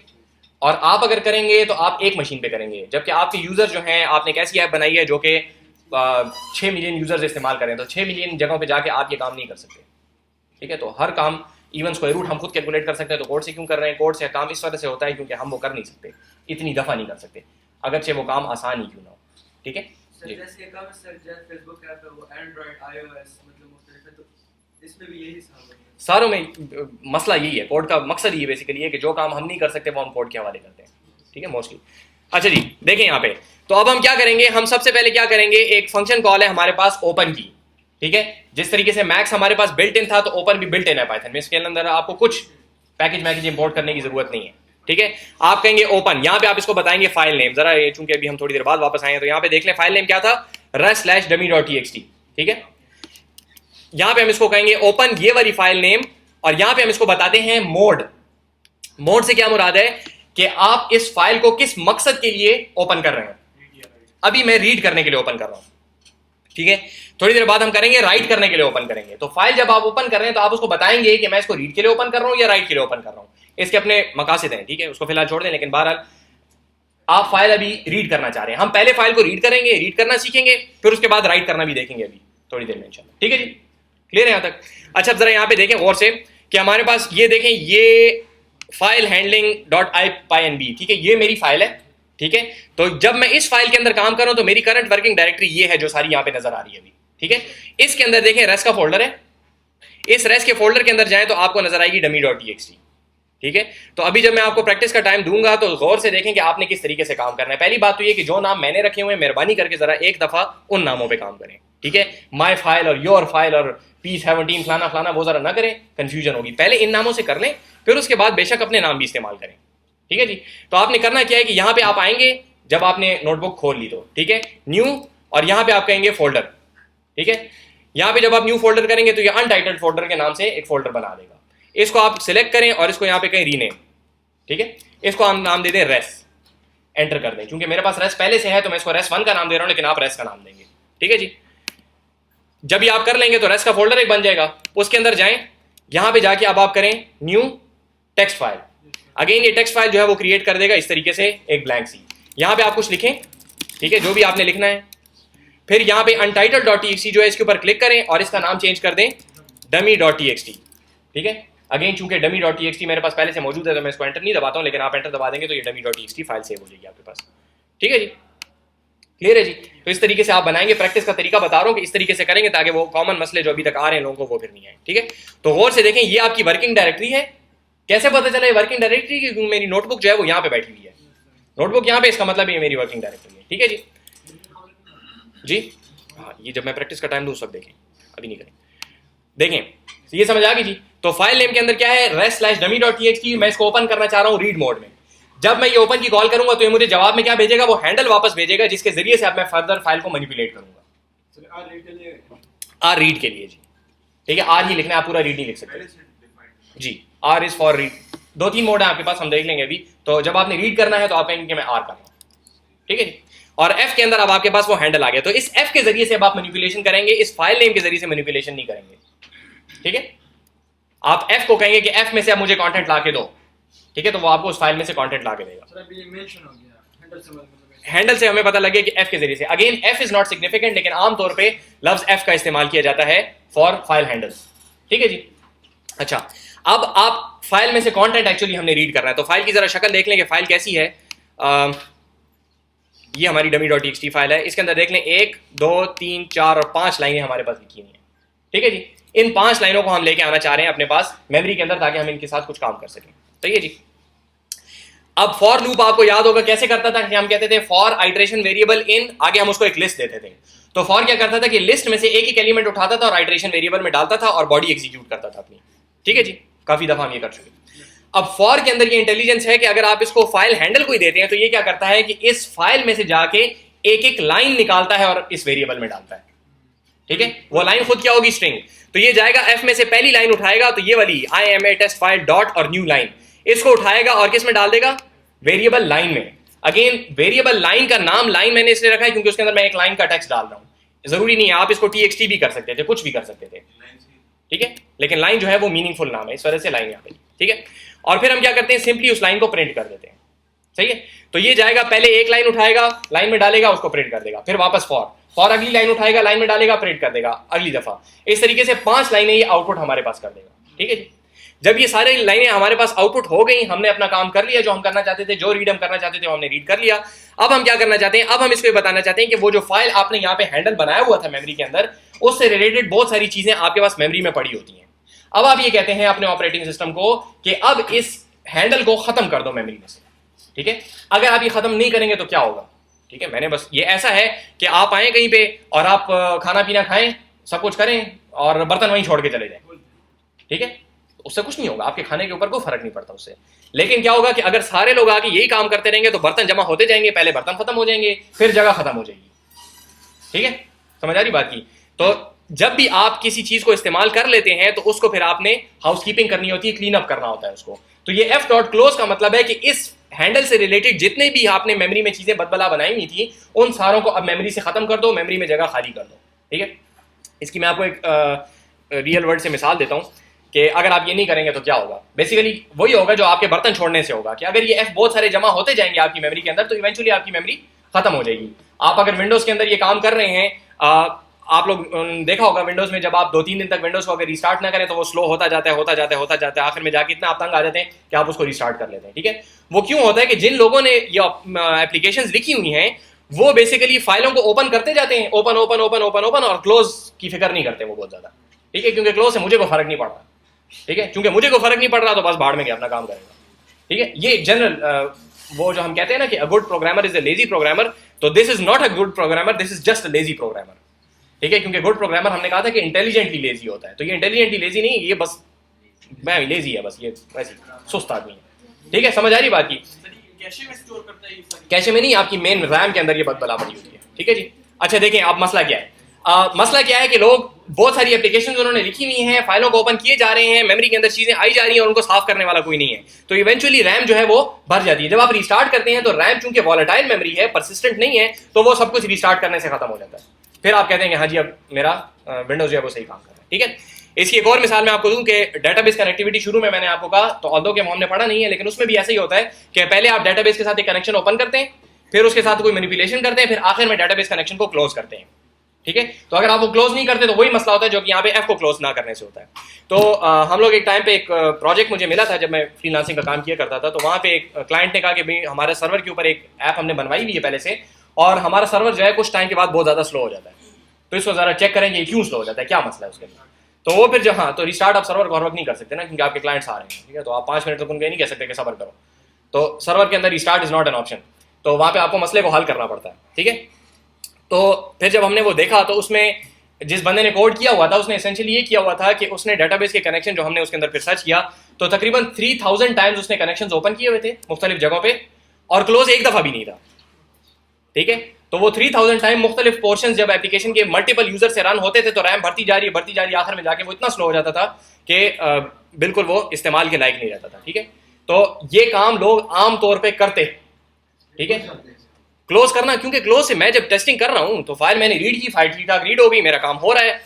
और आप अगर करेंगे तो आप एक मशीन पे करेंगे, जबकि आपके यूजर जो हैं, आपने एक ऐसी ऐप बनाई है जो कि 6 मिलियन यूजर्स इस्तेमाल करें, तो 6 मिलियन जगहों पे जाके आप ये काम नहीं कर सकते, ठीक है। तो हर काम इवन स्क्वायर रूट हम खुद कैलकुलेट कर सकते हैं, तो कोड से क्यों कर रहे हैं? कोड से काम इस वजह से होता है क्योंकि हम वो कर नहीं सकते, इतनी दफा नहीं कर सकते, अगरचे वो काम आसान ही क्यों ना हो, ठीक है। सर जैसे एक काम है सर, जैसे फेसबुक ऐप है वो एंड्रॉइड iOS मतलब मुख्तलिफ है, तो इसमें भी यही हिसाब है। सारों में मसला यही है, कोड का मकसद ये बेसिकली है कि जो काम हम नहीं कर सकते वो हम कोड के हवाले करते हैं, ठीक है, मोस्टली। अच्छा जी, देखें यहाँ पे। तो अब हम क्या करेंगे, हम सबसे पहले क्या करेंगे, एक फंक्शन कॉल है हमारे पास ओपन की, ठीक है। जिस तरीके से मैक्स हमारे पास बिल्ट इन था तो ओपन भी बिल्ट इन है पाइथन में। इसके अंदर आपको कुछ पैकेज इंपोर्ट करने की जरूरत नहीं है, ठीक है। आप कहेंगे ओपन, यहाँ पे आप इसको बताएंगे फाइल नेम। जरा ये चूंकि अभी हम थोड़ी देर बाद वापस आए हैं तो यहाँ पे देख लें फाइल नेम क्या था, rust/dummy.txt, ठीक है। यहाँ पे हम इसको कहेंगे ओपन ये वाली फाइल नेम, और यहाँ पे हम इसको बताते हैं मोड। मोड से क्या मुराद है कि आप इस फाइल को किस मकसद के लिए ओपन कर रहे हैं। अभी मैं रीड करने के लिए ओपन कर रहा हूं, ठीक है। थोड़ी देर बाद हम करेंगे राइट करने के लिए ओपन करेंगे। तो फाइल जब आप ओपन कर रहे हैं तो आप उसको बताएंगे कि मैं इसको रीड के लिए ओपन कर रहा हूं या राइट के लिए ओपन कर रहा हूं। इसके अपने मकासद हैं, ठीक है, उसको फिलहाल छोड़ दें। लेकिन बहरहाल आप फाइल अभी रीड करना चाह रहे हैं, हम पहले फाइल को रीड करेंगे, रीड करना सीखेंगे, फिर उसके बाद राइट करना भी देखेंगे अभी थोड़ी देर में इंशाल्लाह, ठीक है जी। क्लियर है यहाँ तक? अच्छा, अब जरा यहाँ पे देखें गौर से कि हमारे पास ये देखें, ये फाइल handling.ipynb, ठीक है, ये मेरी फाइल है, ठीक है। तो जब मैं इस फाइल के अंदर काम कर रहा हूं तो मेरी करंट वर्किंग डायरेक्टरी ये है जो सारी यहां पे नजर आ रही है अभी, ठीक है। इसके अंदर देखें रेस्ट का फोल्डर है, इस रेस्ट के फोल्डर के अंदर जाएं तो आपको नजर आएगी dummy.txt, ठीक है। तो अभी जब मैं आपको प्रैक्टिस का टाइम दूंगा तो गौर से देखें कि आपने किस तरीके से काम करना है। पहली बात तो ये कि जो नाम मैंने रखे हुए हैं मेहरबानी करके जरा एक दफा उन नामों पे काम करें, ठीक है। माई फाइल और योर फाइल और P17 फलाना फलाना वो जरा ना करें, कंफ्यूजन होगी। पहले इन नामों से कर लें, फिर उसके बाद बेशक अपने नाम भी इस्तेमाल करें, ठीक है जी। तो आपने करना क्या है कि यहाँ पे आप आएंगे जब आपने नोटबुक खोल ली तो, ठीक है, न्यू, और यहाँ पे आप कहेंगे फोल्डर, ठीक है। यहाँ पे जब आप न्यू फोल्डर करेंगे तो ये अनटाइटल्ड फोल्डर के नाम से एक फोल्डर बना देगा। इसको आप सिलेक्ट करें और इसको यहाँ पे कहीं रीनेम, ठीक है, इसको हम नाम दे दें रेस, एंटर कर दें। क्योंकि मेरे पास रेस्ट पहले से है तो मैं इसको रेस्ट 1 का नाम दे रहा हूं, लेकिन आप रेस्ट का नाम देंगे, ठीक है जी। जब ये आप कर लेंगे तो रेस्ट का फोल्डर एक बन जाएगा, उसके अंदर जाएं, यहां पे जाके अब आप करें न्यू टेक्स्ट फाइल। अगेन ये टेक्स्ट फाइल जो है वो क्रिएट कर देगा इस तरीके से एक ब्लैंक सी। यहां पे आप कुछ लिखें, ठीक है, जो भी आपने लिखना है। फिर यहां पे untitled.txt जो है इसके ऊपर क्लिक करें और इसका नाम चेंज कर दें dummy.txt, ठीक है। अगेन चूंकि dummy.txt मेरे पास पहले से मौजूद है तो मैं इसको एंटर नहीं दबाता हूं, लेकिन आप एंटर दबा देंगे तो ये dummy.txt फाइल सेव हो जाएगी आपके पास, ठीक है जी। क्लियर है जी। तो इस तरीके से आप बनाएंगे, प्रैक्टिस का तरीका बता रहा हूं कि इस तरीके से करेंगे ताकि वो कॉमन मसले जो अभी तक आ रहे हैं लोगों को वो फिर नहीं आए, ठीक है। तो गौर से देखें, ये आपकी वर्किंग डायरेक्टरी है। कैसे पता चला ये वर्किंग डायरेक्टरी की? मेरी नोटबुक जो है वो यहाँ पे बैठी हुई है, नोटबुक यहाँ पे, इसका मतलब ये मेरी वर्किंग डायरेक्टरी है, ठीक है जी। जी हाँ, ये जब मैं प्रैक्टिस का टाइम दूं सब देखें, अभी नहीं करें। देखें ये समझ आ गई जी। तो फाइल नेम के अंदर क्या है, rest/dummy.txt। मैं इसको ओपन करना चाह रहा हूँ रीड मोड में। जब मैं ये ओपन की कॉल करूंगा तो ये मुझे जवाब में क्या भेजेगा, वो हैंडल वापस भेजेगा, जिसके जरिए से अब मैं फर्दर फाइल को मैनिपुलेट करूंगा। आर रीड के लिए जी, ठीक है, आर ही लिखना है, आप पूरा रीड नहीं लिख सकते जी। R is for read. 2-3 mode है आपके पास, हम देख लेंगे अभी। तो जब आपने रीड करना है तो आप कहेंगे कि मैं आर कर रहा हूं, ठीक है जी। और एफ के अंदर अब आपके पास वो हैंडल आ गया। तो इस एफ के जरिए से अब आप मैनिपुलेशन करेंगे, इस फाइल नेम के जरिए से मैनिपुलेशन नहीं करेंगे, ठीक है। आप एफ को कहेंगे कि एफ में से अब मुझे कंटेंट ला के दो, ठीक है, तो वो आपको उस फाइल में से कंटेंट ला के देगा। हैंडल से हमें पता लगे कि एफ के जरिए से। Again F is not significant, लेकिन आमतौर पे लफ्ज एफ का इस्तेमाल किया जाता है फॉर फाइल हैंडल्स, ठीक है जी। अच्छा, अब आप फाइल में से कंटेंट एक्चुअली हमने रीड करना है, तो फाइल की जरा शक्ल देख लें कि फाइल कैसी है। ये हमारी dummy.txt फाइल है। इसके अंदर देख लें 1, 2, 3, 4 और 5 लाइनें हमारे पास लिखी हुई हैं, ठीक है जी। इन 5 लाइनों को हम लेके आना चाह रहे हैं अपने पास मेमोरी के अंदर, ताकि हम इनके साथ कुछ काम कर सकें, सही है जी। अब फॉर लूप आपको याद होगा कैसे करता था कि हम कहते थे फॉर आइटरेशन वेरिएबल इन, आगे हम उसको एक लिस्ट देते थे। तो फॉर क्या करता था कि लिस्ट में से एक एलिमेंट उठाता था और आइटरेशन वेरिएबल में डालता था और बॉडी एग्जीक्यूट करता था अपनी, ठीक है जी। काफी दफा हम ये कर चुके। अब फॉर के अंदर ये इंटेलिजेंस है कि अगर आप इसको फाइल हैंडल को ही देते हैं तो ये क्या करता है कि इस फाइल में से जाके एक एक लाइन निकालता है और इस वेरिएबल में डालता है, ठीक है। वो लाइन खुद क्या होगी, स्ट्रिंग। तो ये जाएगा एफ में से पहली लाइन उठाएगा, तो ये वाली IAMA_TEST_file डॉट और न्यू लाइन, इसको उठाएगा और किस में डाल देगा, वेरिएबल लाइन में। अगेन वेरिएबल लाइन का नाम लाइन मैंने इसलिए रखा है क्योंकि उसके अंदर मैं एक लाइन का टेक्स्ट डाल रहा हूं। जरूरी नहीं है, आप इसको TXT भी कर सकते थे, कुछ भी कर सकते थे, ठीक है, लेकिन लाइन जो है वो मीनिंगफुल नाम है, इस वजह से लाइन यहाँ पे, ठीक है। और फिर हम क्या करते हैं, सिंपली उस लाइन को प्रिंट कर देते हैं, सही है। तो ये जाएगा, पहले एक लाइन उठाएगा, लाइन में डालेगा, उसको प्रिंट कर देगा, फिर वापस फॉर अगली लाइन उठाएगा, लाइन में डालेगा, प्रिंट कर देगा अगली दफा। इस तरीके से 5 लाइनें ये आउटपुट हमारे पास कर देगा, ठीक है जी। जब ये सारी लाइनें हमारे पास आउटपुट हो गई, हमने अपना काम कर लिया जो हम करना चाहते थे, जो रीड हम करना चाहते थे वो हमने रीड कर लिया। अब हम क्या करना चाहते हैं, अब हम इसको बताना चाहते हैं कि वो जो फाइल आपने यहाँ पे हैंडल बनाया हुआ था मेमोरी के अंदर, उससे रिलेटेड बहुत सारी चीजें आपके पास मेमोरी में पड़ी होती हैं। अब आप ये कहते हैं अपने ऑपरेटिंग सिस्टम को कि अब इस हैंडल को खत्म कर दो मेमोरी में से, ठीक है। अगर आप ये खत्म नहीं करेंगे तो क्या होगा, ठीक है। मैंने बस ये ऐसा है कि आप आए कहीं पे और आप खाना पीना खाएं, सब कुछ करें और बर्तन वहीं छोड़ के चले जाएं, ठीक है, उससे कुछ नहीं होगा, आपके खाने के ऊपर कोई फर्क नहीं पड़ता उससे। लेकिन क्या होगा कि अगर सारे लोग आके यही काम करते रहेंगे तो बर्तन जमा होते जाएंगे, पहले बर्तन खत्म हो जाएंगे, फिर जगह खत्म हो जाएगी, ठीक है, समझ आ रही बात की। तो जब भी आप किसी चीज को इस्तेमाल कर लेते हैं तो उसको फिर आपने हाउसकीपिंग करनी होती है, क्लीन अप करना होता है उसको। तो ये f.close का मतलब है कि इस हैंडल से रिलेटेड जितने भी आपने मेमोरी में चीजें बदबला बनाई हुई थी, उन सारों को अब मेमोरी से खत्म कर दो, मेमोरी में जगह खाली कर दो, ठीक है। इसकी मैं आपको एक रियल वर्ल्ड से मिसाल देता हूँ कि अगर आप ये नहीं करेंगे तो क्या होगा। बेसिकली वही होगा जो आपके बर्तन छोड़ने से होगा कि अगर ये f बहुत सारे जमा होते जाएंगे आपकी मेमोरी के अंदर तो इवेंचुअली आपकी मेमोरी खत्म हो जाएगी। आप अगर विंडोज के अंदर ये काम कर रहे हैं, आप लोग देखा होगा विंडोज में जब आप 2-3 दिन तक विंडोज को अगर रिस्टार्ट ना करें तो वो स्लो होता जाता है, आखिर में जाके इतना आप तंग आ जाते हैं कि आप उसको रिस्टार्ट कर लेते हैं, ठीक है। वो क्यों होता है कि जिन लोगों ने ये एप्लीकेशंस लिखी हुई हैं वो बेसिकली फाइलों को ओपन करते जाते हैं, ओपन और क्लोज की फिक्र नहीं करते वो बहुत ज्यादा, ठीक है, क्योंकि क्लोज से मुझे कोई फर्क नहीं पड़ रहा, ठीक है, क्योंकि मुझे कोई फर्क नहीं पड़ रहा तो बस भाड़ में गया अपना काम करेगा, ठीक है। ये जनरल वो जो हम कहते हैं ना कि a good programmer is a lazy programmer, तो this is not a good programmer, this is just a lazy programmer, ठीक है। क्योंकि गुड प्रोग्रामर हमने कहा था कि इंटेलिजेंटली लेजी होता है, तो ये इंटेलिजेंटली लेजी नहीं, ये बस मैं लेजी है, बस ये वैसे सुस्त आदमी है, ठीक है, समझ आ रही बात की। कैशे में स्टोर करता है ये सारी, कैशे में नहीं, आपकी मेन रैम के अंदर ये बदबला पड़ी होती है, ठीक है जी। अच्छा देखें अब मसला क्या है, मसला क्या है कि लोग बहुत सारी एप्लीकेशन उन्होंने लिखी हुई हैं, फाइलों को ओपन किए जा रहे हैं, मेमोरी के अंदर चीजें आई जा रही हैं और उनको साफ करने वाला कोई नहीं है, तो इवेंचुअली रैम जो है वो भर जाती है। जब आप रिस्टार्ट करते हैं तो रैम चूंकि वॉलेटाइल मेमोरी है, परसिस्टेंट नहीं है, तो वो सब कुछ रिस्टार्ट करने से खत्म हो जाता है। फिर आप कहते हैं कि हाँ जी अब मेरा विंडोज जो है वो सही काम कर रहा है। ठीक है, इसकी एक और मिसाल मैं आपको दूं कि डेटाबेस कनेक्टिविटी शुरू में मैंने आपको कहा, तो ऑल्दो के हमने पढ़ा नहीं है लेकिन उसमें भी ऐसा ही होता है कि पहले आप डेटाबेस के साथ एक कनेक्शन ओपन करते हैं, फिर उसके साथ कोई मैनिपुलेशन करते हैं, फिर आखिर में डेटाबेस कनेक्शन को क्लोज करते हैं। ठीक है, तो अगर आप वो क्लोज नहीं करते तो वही मसला होता है जो कि यहाँ पे एफ को क्लोज ना करने से होता है। तो हम लोग एक टाइम पे एक प्रोजेक्ट मुझे मिला था जब मैं फ्रीलांसिंग का काम किया करता था, तो वहाँ पे एक क्लाइंट ने कहा कि भाई हमारे सर्वर के ऊपर एक ऐप हमने बनवाई हुई है पहले से, और हमारा सर्वर जो है कुछ टाइम के बाद बहुत ज़्यादा स्लो हो जाता है, तो इसको ज़रा चेक करेंगे क्यों स्लो हो जाता है, क्या मसला है उसके अंदर। तो वो फिर जो हाँ तो रिस्टार्ट आप सर्वर को हर वक्त नहीं कर सकते ना, क्योंकि आपके क्लाइंट्स आ रहे हैं। ठीक है, तो आप 5 मिनट तक उनको नहीं कह सकते कि सब्र करो, तो सर्वर के अंदर restart is not an option, तो वहाँ पे आपको मसले को हल करना पड़ता है। ठीक है, तो फिर जब हमने वो देखा तो उसमें जिस बंदे ने कोड किया हुआ था उसने एसेंशियली ये किया हुआ था कि उसने डेटाबेस के कनेक्शन जो हमने उसके अंदर फिर सर्च किया तो तकरीबन 3000 टाइम्स उसने कनेक्शंस ओपन किए हुए थे मुख्तलिफ जगहों पे, और क्लोज एक दफ़ा भी नहीं था। ठीक है, तो वो 3000 टाइम मुख्तलिफ पोर्शन जब एप्लीकेशन के मल्टीपल यूजर से रन होते थे तो रैम बढ़ती जा रही, आखिर में जाके वो इतना स्लो हो जाता था कि बिल्कुल वो इस्तेमाल के लायक नहीं रहता था। ठीक है, तो ये काम लोग आम तौर पर करते। ठीक है, क्लोज करना, क्योंकि क्लोज से मैं जब टेस्टिंग कर रहा हूं तो फाइल मैंने रीड की, फाइल ठीक ठाक रीड हो गई, मेरा काम हो रहा है।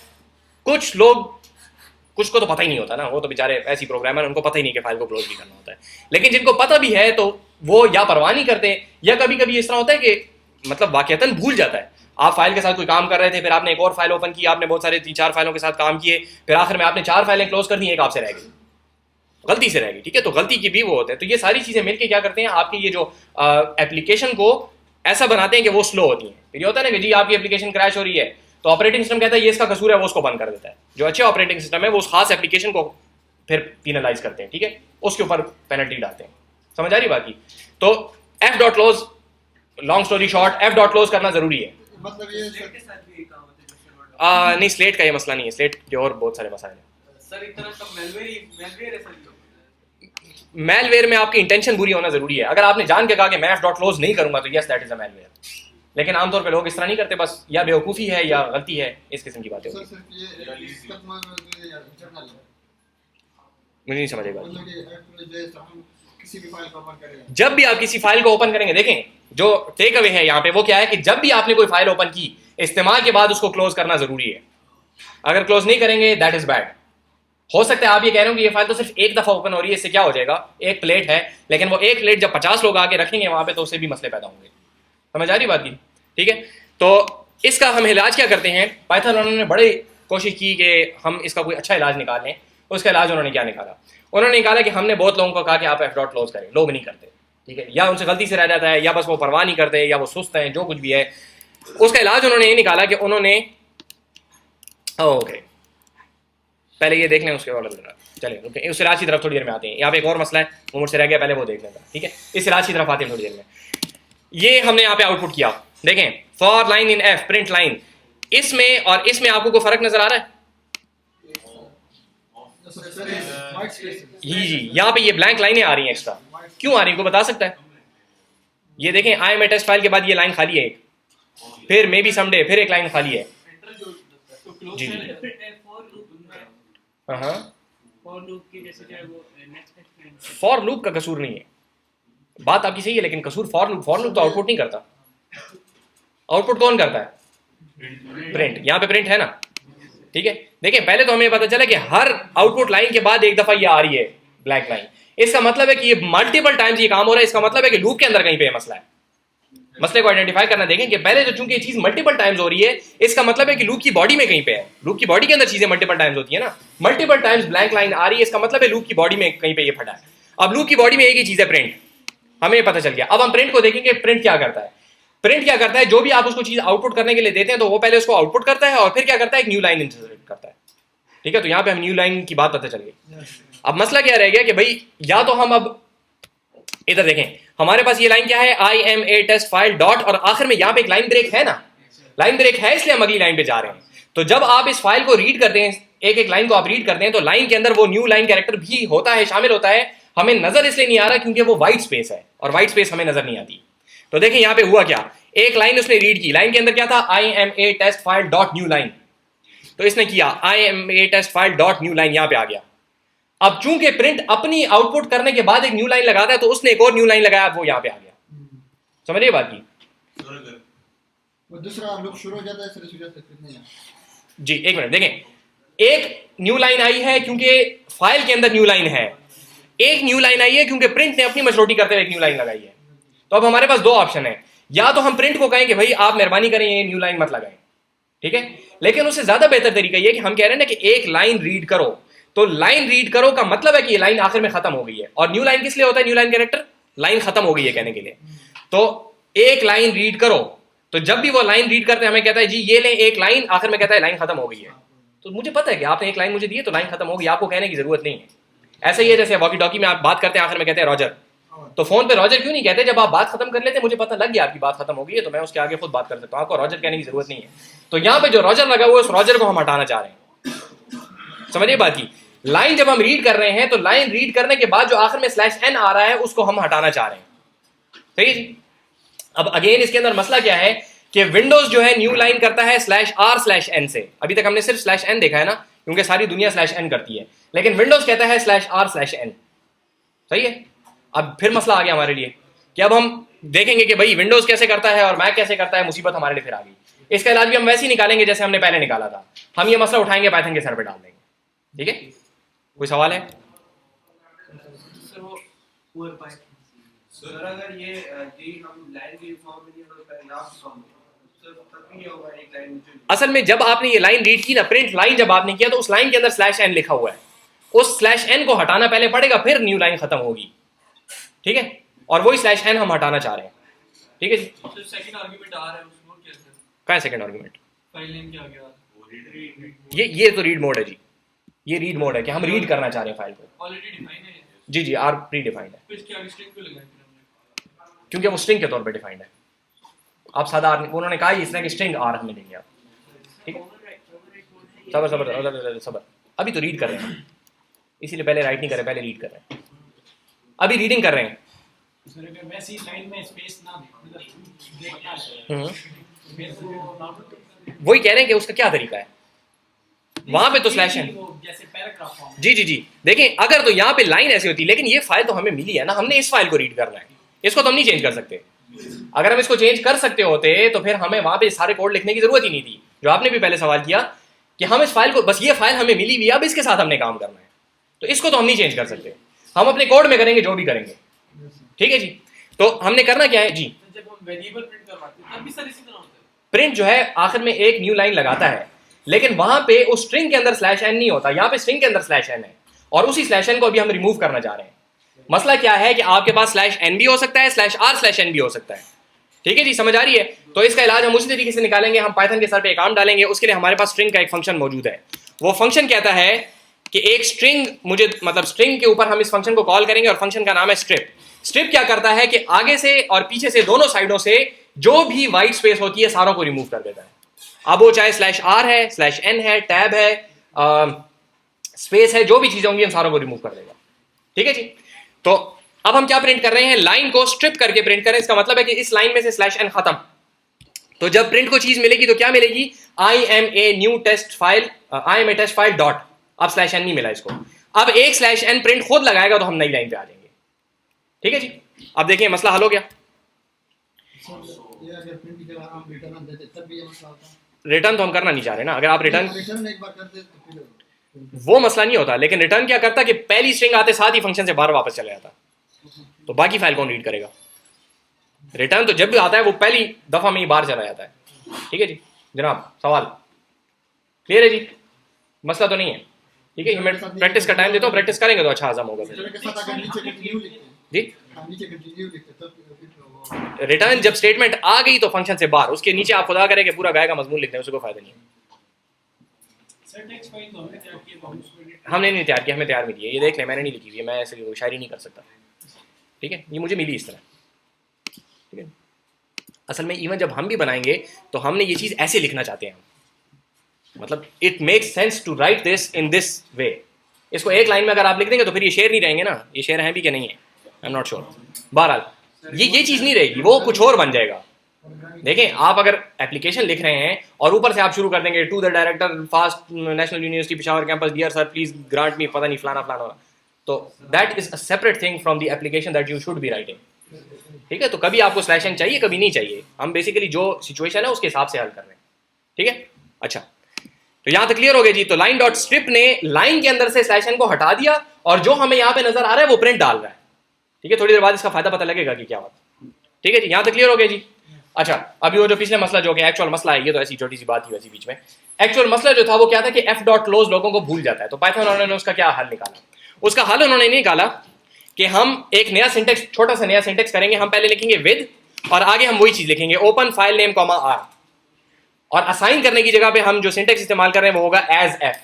कुछ को तो पता ही नहीं होता ना, वो तो बेचारे ऐसी प्रोग्रामर, उनको पता ही नहीं कि फाइल को क्लोज भी करना होता है। लेकिन जिनको पता भी है तो वो या परवाह नहीं करते, या कभी कभी इस तरह होता है कि मतलब वाकईतन भूल जाता है। आप फाइल के साथ कोई काम कर रहे थे, फिर आपने एक और फाइल ओपन की, आपने बहुत सारे 3-4 फाइलों के साथ काम किए, फिर आखिर में आपने 4 फाइलें क्लोज कर दी, एक आपसे रह गई, गलती से रह गई। ठीक है, तो गलती की भी वो होते हैं। तो ये सारी चीजें मिलकर क्या करते हैं, आपके ये जो एप्लीकेशन को ऐसा बनाते हैं कि वो स्लो होती हैं। फिर ये होता है ना कि जी आपकी एप्लीकेशन क्रैश हो रही है तो ऑपरेटिंग सिस्टम कहता है ये इसका कसूर है, वो उसको बंद कर देता है। जो अच्छे ऑपरेटिंग सिस्टम है वो उस खास एप्लीकेशन को फिर पीनलाइज करते हैं। ठीक है, उसके ऊपर पेनल्टी डालते हैं। समझ आ रही बात की? तो F dot close, long story short, F dot close करना जरूरी है। मतलब ये स्लेट के साथ भी काम होता है? नहीं, स्लेट का ये मसला नहीं है, स्लेट के और बहुत सारे मसाइल हैं सर। एक तरह का मैलवेयर है सर। मैलवेयर में आपकी इंटेंशन बुरी होना जरूरी है। अगर आपने जान के कहा कि मैं एफ डॉट क्लोज नहीं करूंगा तो yes that is a malware, लेकिन आमतौर पे लोग इस तरह नहीं करते, बस या बेवकूफ़ी है या गलती है, इस किस्म की बातें होती हैं। मुझे नहीं समझ आएगा। जब भी आप किसी फाइल को ओपन करेंगे, देखें जो टेक अवे है यहाँ पे वो क्या है कि जब भी आपने कोई फाइल ओपन की, इस्तेमाल के बाद उसको क्लोज करना जरूरी है। अगर क्लोज नहीं करेंगे दैट इज बैड। हो सकता है आप ये कह रहे हो कि ये फाइल तो सिर्फ एक दफा ओपन हो रही है, इससे क्या हो जाएगा, एक प्लेट है, लेकिन वो एक प्लेट जब 50 लोग आके रखेंगे वहां पे तो उससे भी मसले पैदा होंगे। समझ आ रही बात की? ठीक है, तो इसका हम इलाज क्या करते हैं, पाइथन उन्होंने बड़ी कोशिश की कि हम इसका कोई अच्छा इलाज निकालें। उसका इलाज उन्होंने क्या निकाला, उन्होंने निकाला कि हमने बहुत लोगों को कहा कि आप एफ डॉट क्लोज करें, लोग नहीं करते। ठीक है, या उनसे गलती से रह जाता है, या बस वो परवाह नहीं करते, या वो सुस्त हैं, जो कुछ भी है। उसका इलाज उन्होंने ये निकाला कि उन्होंने ओके पहले ये देख लें, उसके बाद चलिए उस इलाज की तरफ थोड़ी देर में आते हैं। यहाँ पे एक और मसला है वो मुझसे रह गया, पहले वो देख लेता। ठीक है, इस इलाज की तरफ आते हैं थोड़ी देर में। ये हमने यहाँ पे आउटपुट किया, देखें for line in F print line, इसमें और इसमें आपको कोई फर्क नजर आ रहा है? जी, यहाँ पे ये ब्लैंक लाइनें आ रही हैं एक्स्ट्रा, क्यों आ रही है कोई बता सकता है? ये देखें I am a test file के बाद ये लाइन खाली है एक, फिर मे बी समडे फिर एक लाइन खाली है। जी हाँ, फॉर लूप का कसूर नहीं है, बात आपकी सही है, लेकिन कसूर फॉर लूप तो आउटपुट नहीं करता। आउटपुट कौन करता है? प्रिंट। यहाँ पे प्रिंट है ना। ठीक है, देखिए पहले तो हमें पता चला कि हर आउटपुट लाइन के बाद एक दफा ये आ रही है ब्लैक लाइन, इसका मतलब है कि ये मल्टीपल टाइम्स ये काम हो रहा है। इसका मतलब है कि लूप के अंदर कहीं पे मसला है। मसले को आइडेंटिफाई करना, देखें कि पहले तो चूंकि ये चीज मल्टीपल टाइम्स हो रही है, इसका मतलब है कि लूप की बॉडी में कहीं पे है। लूप की बॉडी के अंदर चीजें मल्टीपल टाइम्स होती है ना, मल्टीपल टाइम्स ब्लैंक लाइन आ रही है, इसका मतलब है लूप की बॉडी में कहीं पे ये फटा है। अब लूप की बॉडी में एक ही चीज है प्रिंट, हमें पता चल गया। अब हम प्रिंट को देखेंगे, प्रिंट क्या करता है। प्रिंट क्या करता है, जो भी आप उसको चीज आउटपुट करने के लिए देते हैं तो वो पहले उसको आउटपुट करता है और फिर क्या करता है, एक न्यू लाइन इंसर्ट करता है। ठीक है, तो यहाँ पे हम न्यू लाइन की बात पता चल गई। अब मसला क्या रह गया कि भाई या तो हम अब इधर देखें, हमारे पास ये लाइन क्या है, I am a test file dot, और आखिर में यहाँ पे एक लाइन ब्रेक है ना, लाइन ब्रेक है इसलिए हम अगली लाइन पे जा रहे हैं। तो जब आप इस फाइल को रीड करते हैं, एक एक लाइन को आप रीड करते हैं, तो लाइन के अंदर वो न्यू लाइन कैरेक्टर भी होता है, शामिल होता है। हमें नजर इसलिए नहीं आ रहा क्योंकि वो व्हाइट स्पेस है और व्हाइट स्पेस हमें नजर नहीं आती। तो देखें यहाँ पे हुआ क्या, एक लाइन उसने रीड की, लाइन के अंदर क्या था, I am a test file dot new line. तो इसने किया IMA test file dot new line, यहां पे आ गया। अब चूंकि प्रिंट अपनी आउटपुट करने के बाद एक न्यू लाइन लगाता है, तो उसने एक और न्यू लाइन लगाया, वो यहां पे आ गया। समझिए बात की? वो दूसरा लूप शुरू हो जाता है, फिर शुरू होता है। जी एक मिनट देखें, एक न्यू लाइन आई है क्योंकि फाइल के अंदर न्यू लाइन है, एक न्यू लाइन आई है क्योंकि प्रिंट ने अपनी मशरूटी करते हुए एक न्यू लाइन लगाई है। तो अब हमारे पास दो ऑप्शन है, या तो हम प्रिंट को कहें कि भाई आप मेहरबानी करें ये न्यू लाइन मत लगाएं, ठीक है, लेकिन उससे ज्यादा बेहतर तरीका ये कि हम कह रहे हैं ना कि एक लाइन रीड करो, तो लाइन रीड करो का मतलब है कि ये लाइन आखिर में खत्म हो गई है। और न्यू लाइन किस लिए होता है? न्यू लाइन कैरेक्टर लाइन खत्म हो गई है कहने के लिए। तो एक लाइन रीड करो, तो जब भी वो लाइन रीड करते हैं हमें कहता है जी ये ले एक लाइन, आखिर में कहता है लाइन खत्म हो गई है। तो मुझे पता है कि आपने एक लाइन मुझे दी है तो लाइन खत्म हो गई, आपको कहने की जरूरत नहीं है। ऐसे ही है जैसे वॉकी टॉकी में आप बात करते हैं, आखिर में कहते हैं रॉजर, तो फोन पे रॉजर क्यों नहीं कहते? जब आप बात खत्म कर लेते हैं, मुझे पता लग गया आपकी बात खत्म हो गई है, तो मैं उसके आगे खुद बात कर सकता हूँ, आपको रॉजर कहने की जरूरत नहीं है। तो यहाँ पे जो रॉजर लगा हुआ है, उस रॉजर को हम हटाना चाह रहे हैं। समझिए बात की? लाइन जब हम रीड कर रहे हैं, तो लाइन रीड करने के बाद जो आखिर में /n आ रहा है, उसको हम हटाना चाह रहे हैं। सही है जी? अब अगेन इसके अंदर मसला क्या है कि विंडोज जो है न्यू लाइन करता है /r/n से। अभी तक हमने सिर्फ /n देखा है ना, क्योंकि सारी दुनिया /n करती है, लेकिन विंडोज कहता है /r/n। सही है? अब फिर मसला आ गया हमारे लिए कि अब हम देखेंगे कि भाई विंडोज कैसे करता है और मैक कैसे करता है। मुसीबत हमारे लिए फिर आ गई। इसका इलाज भी हम वैसे ही निकालेंगे जैसे हमने पहले निकाला था। हम ये मसला उठाएंगे, पाइथन के सर पे डाल देंगे। ठीक है? कोई सवाल है? सर वो पुअर पाइप सर, अगर ये जी हम लाइन की फॉर्म में नहीं होता पैराग्राफ फॉर्म में, सर तब भी ये होगा एक लाइन। असल में जब आपने ये लाइन रीड की ना, प्रिंट लाइन जब आपने किया, तो उस लाइन के अंदर /n लिखा हुआ है, उस /n को हटाना पहले पड़ेगा, फिर न्यू लाइन खत्म होगी। ठीक है? और वही /n हम हटाना चाह रहे हैं। ठीक है जी? सर सेकंड आर्गुमेंट आ रहा है उसको कैसे? क्या है सेकंड आर्गुमेंट? फाइल नेम क्या आ गया? ये तो रीड मोड है जी, ये रीड मोड है कि हम रीड करना चाह रहे हैं फाइल को। ऑलरेडी डिफाइन है जी जी, आर प्री डिफाइंड है, फिर इसके आगे स्ट्रिंग क्यों लगाई फिर हमने? क्योंकि वो स्ट्रिंग के तौर पे डिफाइंड है। आप सादा आर, उन्होंने कहा इसने कि स्ट्रिंग आर हमें देंगे आप। ठीक है? सबर सबर सबर, अभी तो रीड कर रहे हैं, इसीलिए पहले राइट नहीं कर रहे, पहले रीड कर रहे हैं। अभी रीडिंग कर रहे हैं। सर अगर वैसी लाइन में स्पेस ना देखना है फिर तो नॉर्मल वही कह रहे हैं कि उसका क्या तरीका है। वहां पे तो /n, जैसे पैराग्राफ फॉर्म। जी जी जी, देखें अगर तो यहाँ पे लाइन ऐसी होती, लेकिन ये फाइल तो हमें मिली है ना, हमने इस फाइल को रीड करना है, इसको तो हम नहीं चेंज कर सकते। अगर हम इसको चेंज कर सकते होते तो फिर हमें वहां पे सारे कोड लिखने की जरूरत ही नहीं थी, जो आपने भी पहले सवाल किया कि हम इस फाइल को, बस ये फाइल हमें मिली हुई, अब इसके साथ हमने काम करना है, तो इसको तो हम नहीं चेंज कर सकते, हम अपने कोड में करेंगे जो भी करेंगे। ठीक है जी? तो हमने करना क्या है जी, जब हम वेरिएबल प्रिंट करवाते हैं तब भी सर इसी तरह होता है। प्रिंट जो है आखिर में एक न्यू लाइन लगाता है, लेकिन वहां पे उस स्ट्रिंग के अंदर /n नहीं होता, यहाँ पे स्ट्रिंग के अंदर /n है, और उसी /n को अभी हम रिमूव करना चाह रहे हैं। मसला क्या है कि आपके पास /n भी हो सकता है, /r/n भी हो सकता है। ठीक है जी? समझ आ रही है? तो इसका इलाज हम उसी तरीके से निकालेंगे, हम पाइथन के सर पे एक काम डालेंगे। उसके लिए हमारे पास स्ट्रिंग का एक फंक्शन मौजूद है। वो फंक्शन कहता है कि एक स्ट्रिंग, मुझे मतलब स्ट्रिंग के ऊपर हम इस फंक्शन को कॉल करेंगे, और फंक्शन का नाम है स्ट्रिप। स्ट्रिप क्या करता है कि आगे से और पीछे से दोनों साइडों से जो भी वाइट स्पेस होती है सारों को रिमूव कर देता है। अब वो चाहे /r है, /n है, टैब है, स्पेस है, जो भी चीजें होंगी, हम सारों को रिमूव कर देगा। ठीक है जी? तो अब हम क्या प्रिंट कर रहे हैं? लाइन को स्ट्रिप करके प्रिंट करें। इसका मतलब है कि इस लाइन में से /n खत्म। तो जब प्रिंट को चीज मिलेगी तो क्या मिलेगी? IMA टेस्ट फाइल डॉट, अब /n नहीं मिला इसको, अब एक /n प्रिंट खुद लगाएगा तो हम नई लाइन पे आ जाएंगे। ठीक है जी? अब देखिए मसला हल हो गया। ये अगर प्रिंट के बाद हम रिटर्न देते तब भी ये मसला होता है। रिटर्न तो हम करना नहीं चाह रहे ना। अगर आप रिटर्न एक बार करते तो फिर वो मसला नहीं होता, लेकिन रिटर्न क्या करता कि पहली स्ट्रिंग आते साथ ही फंक्शन से बाहर वापस चला जाता, तो बाकी फाइल कौन रीड करेगा? रिटर्न तो जब भी आता है वो पहली दफा में ही बाहर चला जाता है। ठीक है जी जनाब? सवाल क्लियर है जी? मसला तो नहीं है? ठीक है, मैं प्रैक्टिस का टाइम देता हूँ, प्रैक्टिस करेंगे तो अच्छा हजम होगा फिर। के साथ अगर नीचे कंटिन्यू लिखते हैं, जी, नीचे कंटिन्यू लिखते तब फिर वो रिटर्न जब स्टेटमेंट आ गई तो फंक्शन से बाहर, उसके नीचे आप खुदा करें कि पूरा गाय का मजमून लिखते हैं, उसको फायदा नहीं है। सर टेक्स्ट फाइल तो हमने तैयार की है, तो हम उसको edit हमने नहीं तैयार किया, हमें तैयार मिली है। ये देख लें, मैंने नहीं लिखी हुई है, मैं ऐसे शायरी नहीं कर सकता। ठीक है, ये मुझे मिली इस तरह। ठीक है, असल में इवन जब हम भी बनाएंगे तो हमने ये चीज़ ऐसे लिखना चाहते हैं, मतलब it makes sense to write this in this way. इसको एक लाइन में अगर आप लिख देंगे तो फिर ये शेर नहीं रहेंगे ना, ये शेर हैं भी कि नहीं है, आई एम नॉट श्योर। बहरहाल ये चीज़ नहीं रहेगी, वो कुछ और बन जाएगा। देखें, आप अगर एप्लीकेशन लिख रहे हैं और ऊपर से आप शुरू कर देंगे to the director FAST National University Peshawar campus dear sir please grant me पता नहीं फलाना फलाना, तो that is a separate thing from the application that you should be writing. ठीक है, तो कभी आपको स्लैश एन चाहिए, कभी नहीं चाहिए, हम बेसिकली जो सिचुएशन है उसके हिसाब से हल कर रहे हैं। ठीक है, अच्छा तो यहां तक क्लियर हो गया जी। तो लाइन डॉट स्ट्रिप ने लाइन के अंदर से स्लैश एन को हटा दिया और जो हमें यहाँ पे नजर आ रहा है वो प्रिंट डाल रहा है। ठीक है, थोड़ी देर बाद इसका फायदा पता लगेगा कि क्या बात। ठीक है जी, यहां तक क्लियर हो गया जी। अच्छा, अभी वो जो पिछले मसला जो कि एक्चुअल मसला है, ये तो ऐसी छोटी सी बात ही वैसी बीच में, एक्चुअल मसला जो था वो क्या था कि एफ डॉट क्लोज लोगों को भूल जाता है। तो पाइथन उन्होंने उसका क्या हल निकाला, उसका हल उन्होंने नहीं निकाला कि हम एक नया सिंटेक्स, छोटा सा नया सिंटेक्स करेंगे, हम पहले लिखेंगे विद और आगे हम वही चीज लिखेंगे open file name comma r, और असाइन करने की जगह पे हम जो सिंटेक्स इस्तेमाल कर रहे हैं वो होगा एज एफ।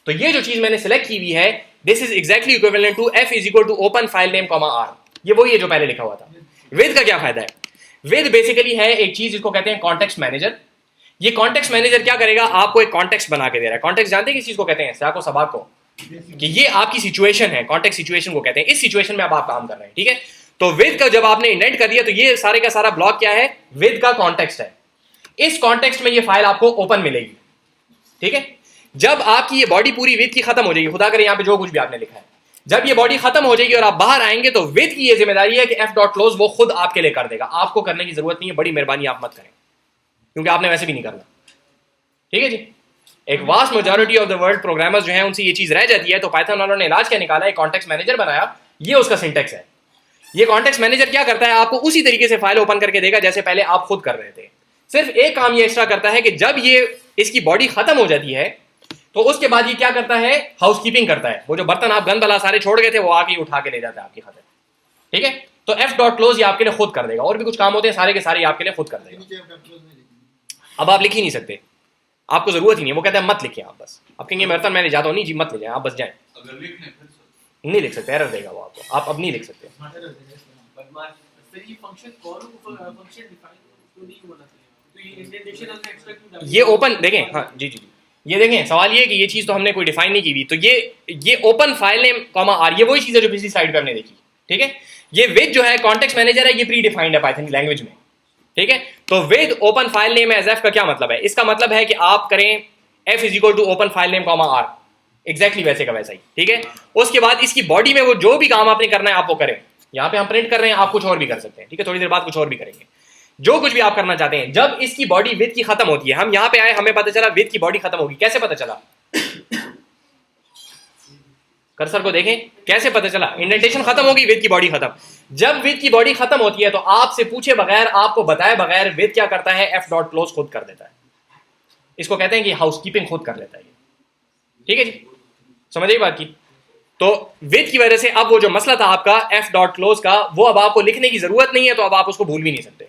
तो ये जो चीज मैंने सिलेक्ट की हुई है this is exactly equivalent to f is equal to open file name comma r, ये वही है जो पहले लिखा हुआ था। विद का क्या फायदा है, विद बेसिकली है एक चीज जिसको कहते हैं कॉन्टेक्स्ट मैनेजर। ये कॉन्टेक्स्ट मैनेजर क्या करेगा, आपको एक कॉन्टेक्स्ट बना के दे रहा है। कॉन्टेक्स्ट जानते हैं किस चीज को कहते हैं, साको सबाक को, कि ये आपकी सिचुएशन है, कॉन्टेक्स्ट सिचुएशन को कहते हैं, इस सिचुएशन में अब आप काम कर रहे हैं। ठीक है, तो विद का जब आपने इंडेंट कर दिया तो ये सारे का सारा ब्लॉक क्या है, विद का कॉन्टेक्स्ट है। इस कॉन्टेक्स्ट में ये फाइल आपको ओपन मिलेगी। ठीक है, जब आपकी ये बॉडी पूरी विद की खत्म हो जाएगी, खुदा करे यहाँ पे जो कुछ भी आपने लिखा है, जब ये बॉडी खत्म हो जाएगी और आप बाहर आएंगे तो विद की ये जिम्मेदारी है कि एफ डॉट क्लोज वो खुद आपके लिए कर देगा, आपको करने की जरूरत नहीं है, बड़ी मेहरबानी आप मत करें क्योंकि आपने वैसे भी नहीं करना। ठीक है जी, एक vast majority of the world programmers जो हैं उनसे ये चीज रह जाती है। तो पाइथन वालों ने इलाज क्या निकाला, एक कॉन्टेक्स्ट मैनेजर बनाया, ये उसका सिंटेक्स है। ये कॉन्टेक्स्ट मैनेजर क्या करता है, आपको उसी तरीके से फाइल ओपन करके देगा जैसे पहले आप खुद कर रहे थे। सिर्फ एक काम ये एक्स्ट्रा करता है कि जब ये इसकी बॉडी खत्म हो जाती है तो उसके बाद ये क्या करता है, हाउसकीपिंग करता है। वो जो बर्तन आप गंद वाला सारे छोड़ गए थे वो आके उठा के ले जाता है आपकी खातिर। ठीक है, तो एफ डॉट क्लोज ये आपके लिए खुद कर देगा, और भी कुछ काम होते हैं सारे के सारे आपके लिए खुद कर देगा। अब आप लिख ही नहीं सकते, आपको जरूरत ही नहीं है, वो कहता है मत लिखिए आप, बस आप कहेंगे बर्तन मैंने जाता हूँ, नहीं जी मत ले जाए आप, बस जाए। अगर लिखने फिर से नहीं लिख सकते, एरर देगा वो आपको, आप अब नहीं लिख सकते। बदमाश फिर ये फंक्शन कॉल को फंक्शन डिफाइन तो नहीं होना चाहिए, तो ये इंडेंटेशन हमने एक्स्ट्रा क्यों डाला, ये ओपन देखें, हाँ जी जी, ये देखें सवाल ये है कि ये चीज तो हमने कोई डिफाइन नहीं की हुई, तो ये open file name comma r ये वही चीज है जो पिछली स्लाइड पे हमने देखी। ठीक है, ये विद जो है कॉन्टेक्स्ट मैनेजर है, ये प्री डिफाइंड है पाइथन की लैंग्वेज में। ठीक है, तो with open file name as f का क्या मतलब है, इसका मतलब है कि आप करें f is equal to open file name comma r, exactly वैसे का वैसा ही। ठीक है, उसके बाद इसकी बॉडी में वो जो भी काम आपने करना है आप वो करें। यहाँ पे हम प्रिंट कर रहे हैं, आप कुछ और भी कर सकते हैं। ठीक है, थोड़ी देर बाद कुछ और भी करेंगे, जो कुछ भी आप करना चाहते हैं। जब इसकी बॉडी विद की खत्म होती है, हम यहाँ पे आए हमें पता चला विद की बॉडी खत्म होगी, कैसे पता चला, कर्सर को देखें कैसे पता चला, इंडेंटेशन खत्म होगी, विद की बॉडी खत्म। जब विद की बॉडी खत्म होती है तो आपसे पूछे बगैर, आपको बताए बगैर विद क्या करता है, एफ डॉट क्लोज खुद कर देता है। इसको कहते हैं कि हाउसकीपिंग खुद कर लेता है। ठीक है जी, समझ आई बात की। तो विद की वजह से अब वो जो मसला था आपका एफ डॉट क्लोज का, वो अब आपको लिखने की जरूरत नहीं है, तो अब आप उसको भूल भी नहीं सकते।